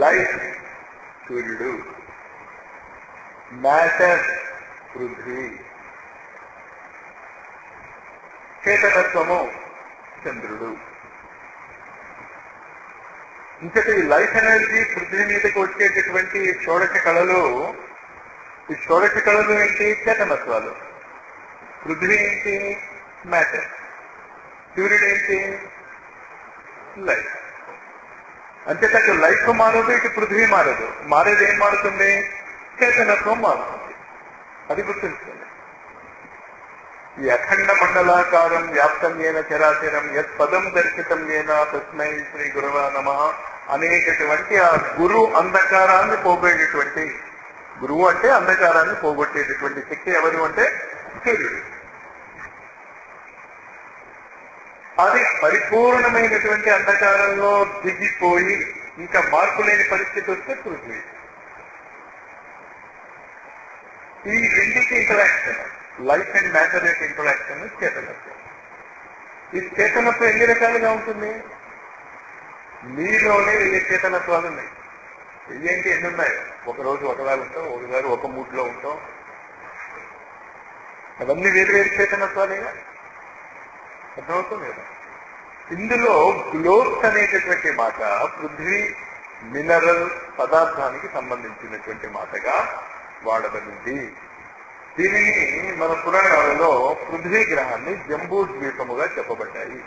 S1: లైఫ్ సూర్యుడు, మ్యాటర్ పృథ్వీ, చేతనత్వము చంద్రుడు. ఇంకటి ఈ లైఫ్ ఎనర్జీ పృథ్వీ మీదకి వచ్చేటటువంటి షోడశ కళలు, ఈ షోడశ కళలు ఏంటి? చేతనత్వాలు. పృథ్వీ ఏంటి? మ్యాటర్. సూర్యుడు ఏంటి? లైఫ్. అంతేకాదు అటు లైఫ్ మారదు, ఇటు పృథ్వీ మారదు. మారేది ఏం మారుతుంది? చేతనత్వం మారుతుంది. అది గుర్తుంచుకోండి. ఈ అఖండ మండలాకారం వ్యాప్తం ఏన చరాచరం యత్ పదం దర్శితం ఏన తస్మై శ్రీ గురవ నమః అనేటటువంటి ఆ గురు అంధకారాన్ని పోగొట్టేటటువంటి, గురువు అంటే అంధకారాన్ని పోగొట్టేటటువంటి శక్తి ఎవరు అంటే సూర్యుడు. అది పరిపూర్ణమైనటువంటి అంధకారంలో దిగిపోయి ఇంకా మార్పు లేని పరిస్థితి వస్తే పృథ్వీ. ఈ రెండింటి ఇంటరాక్షన్, లైఫ్ అండ్ మ్యాటర్ యొక్క ఇంటరాక్షన్ చేతనత్వం. ఈ చేతనత్వం ఎన్ని రకాలుగా ఉంటుంది? మీలోనే 1000 చేతనత్వాలు ఉన్నాయి. ఏంటి ఎన్ని ఉన్నాయి? ఒకరోజు ఒకలా ఉంటాం, ఒకసారి ఒక మూడ్లో ఉంటాం. అవన్నీ వేరు వేరు చేతనత్వాలేగా. అర్థమవుతుంది కదా. ఇందులో గ్లోబ్స్ అనేటటువంటి మాట పృథ్వీ మినరల్ పదార్థానికి సంబంధించినటువంటి మాటగా వాడబడింది. దీనిని మన పురాణాలలో పృథ్వీ గ్రహాన్ని జంబూ ద్వీపముగా చెప్పబడ్డాయి.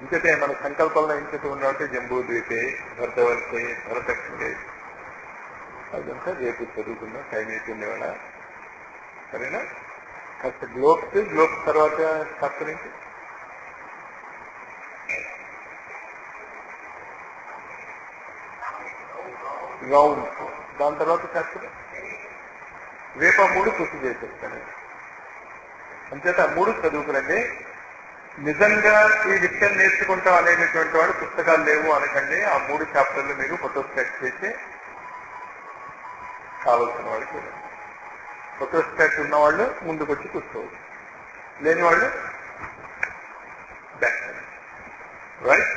S1: ఇంకటే మన సంకల్పంలో ఇంకటి ఉన్నట్టు జంబూ ద్వీపే, భరతవర్షే, భరతక్షే, అదంతా రేపు చదువుకున్న టైం అయిపోయింది వేళ. సరేనా? కాస్త గ్లోబ్స్ తర్వాత శాస్త్రం ఏంటి? రౌండ్. దాని తర్వాత శాస్త్రం రేపు ఆ 3 పూర్తి చేసేస్తాను. అంచేత ఆ 3 చదువుకురండి. నిజంగా ఈ విషయం నేర్చుకుంటాం అనేటటువంటి వాడు పుస్తకాలు లేవు అనకండి. ఆ 3 చాప్టర్లు మీరు ఫోటోస్టాట్ చేసి కావలసిన వాళ్ళు చూడండి. ఫోటోస్టాట్ ఉన్నవాళ్ళు ముందుకు వచ్చి కూర్చోవచ్చు, లేని వాళ్ళు బ్యాక్. రైట్.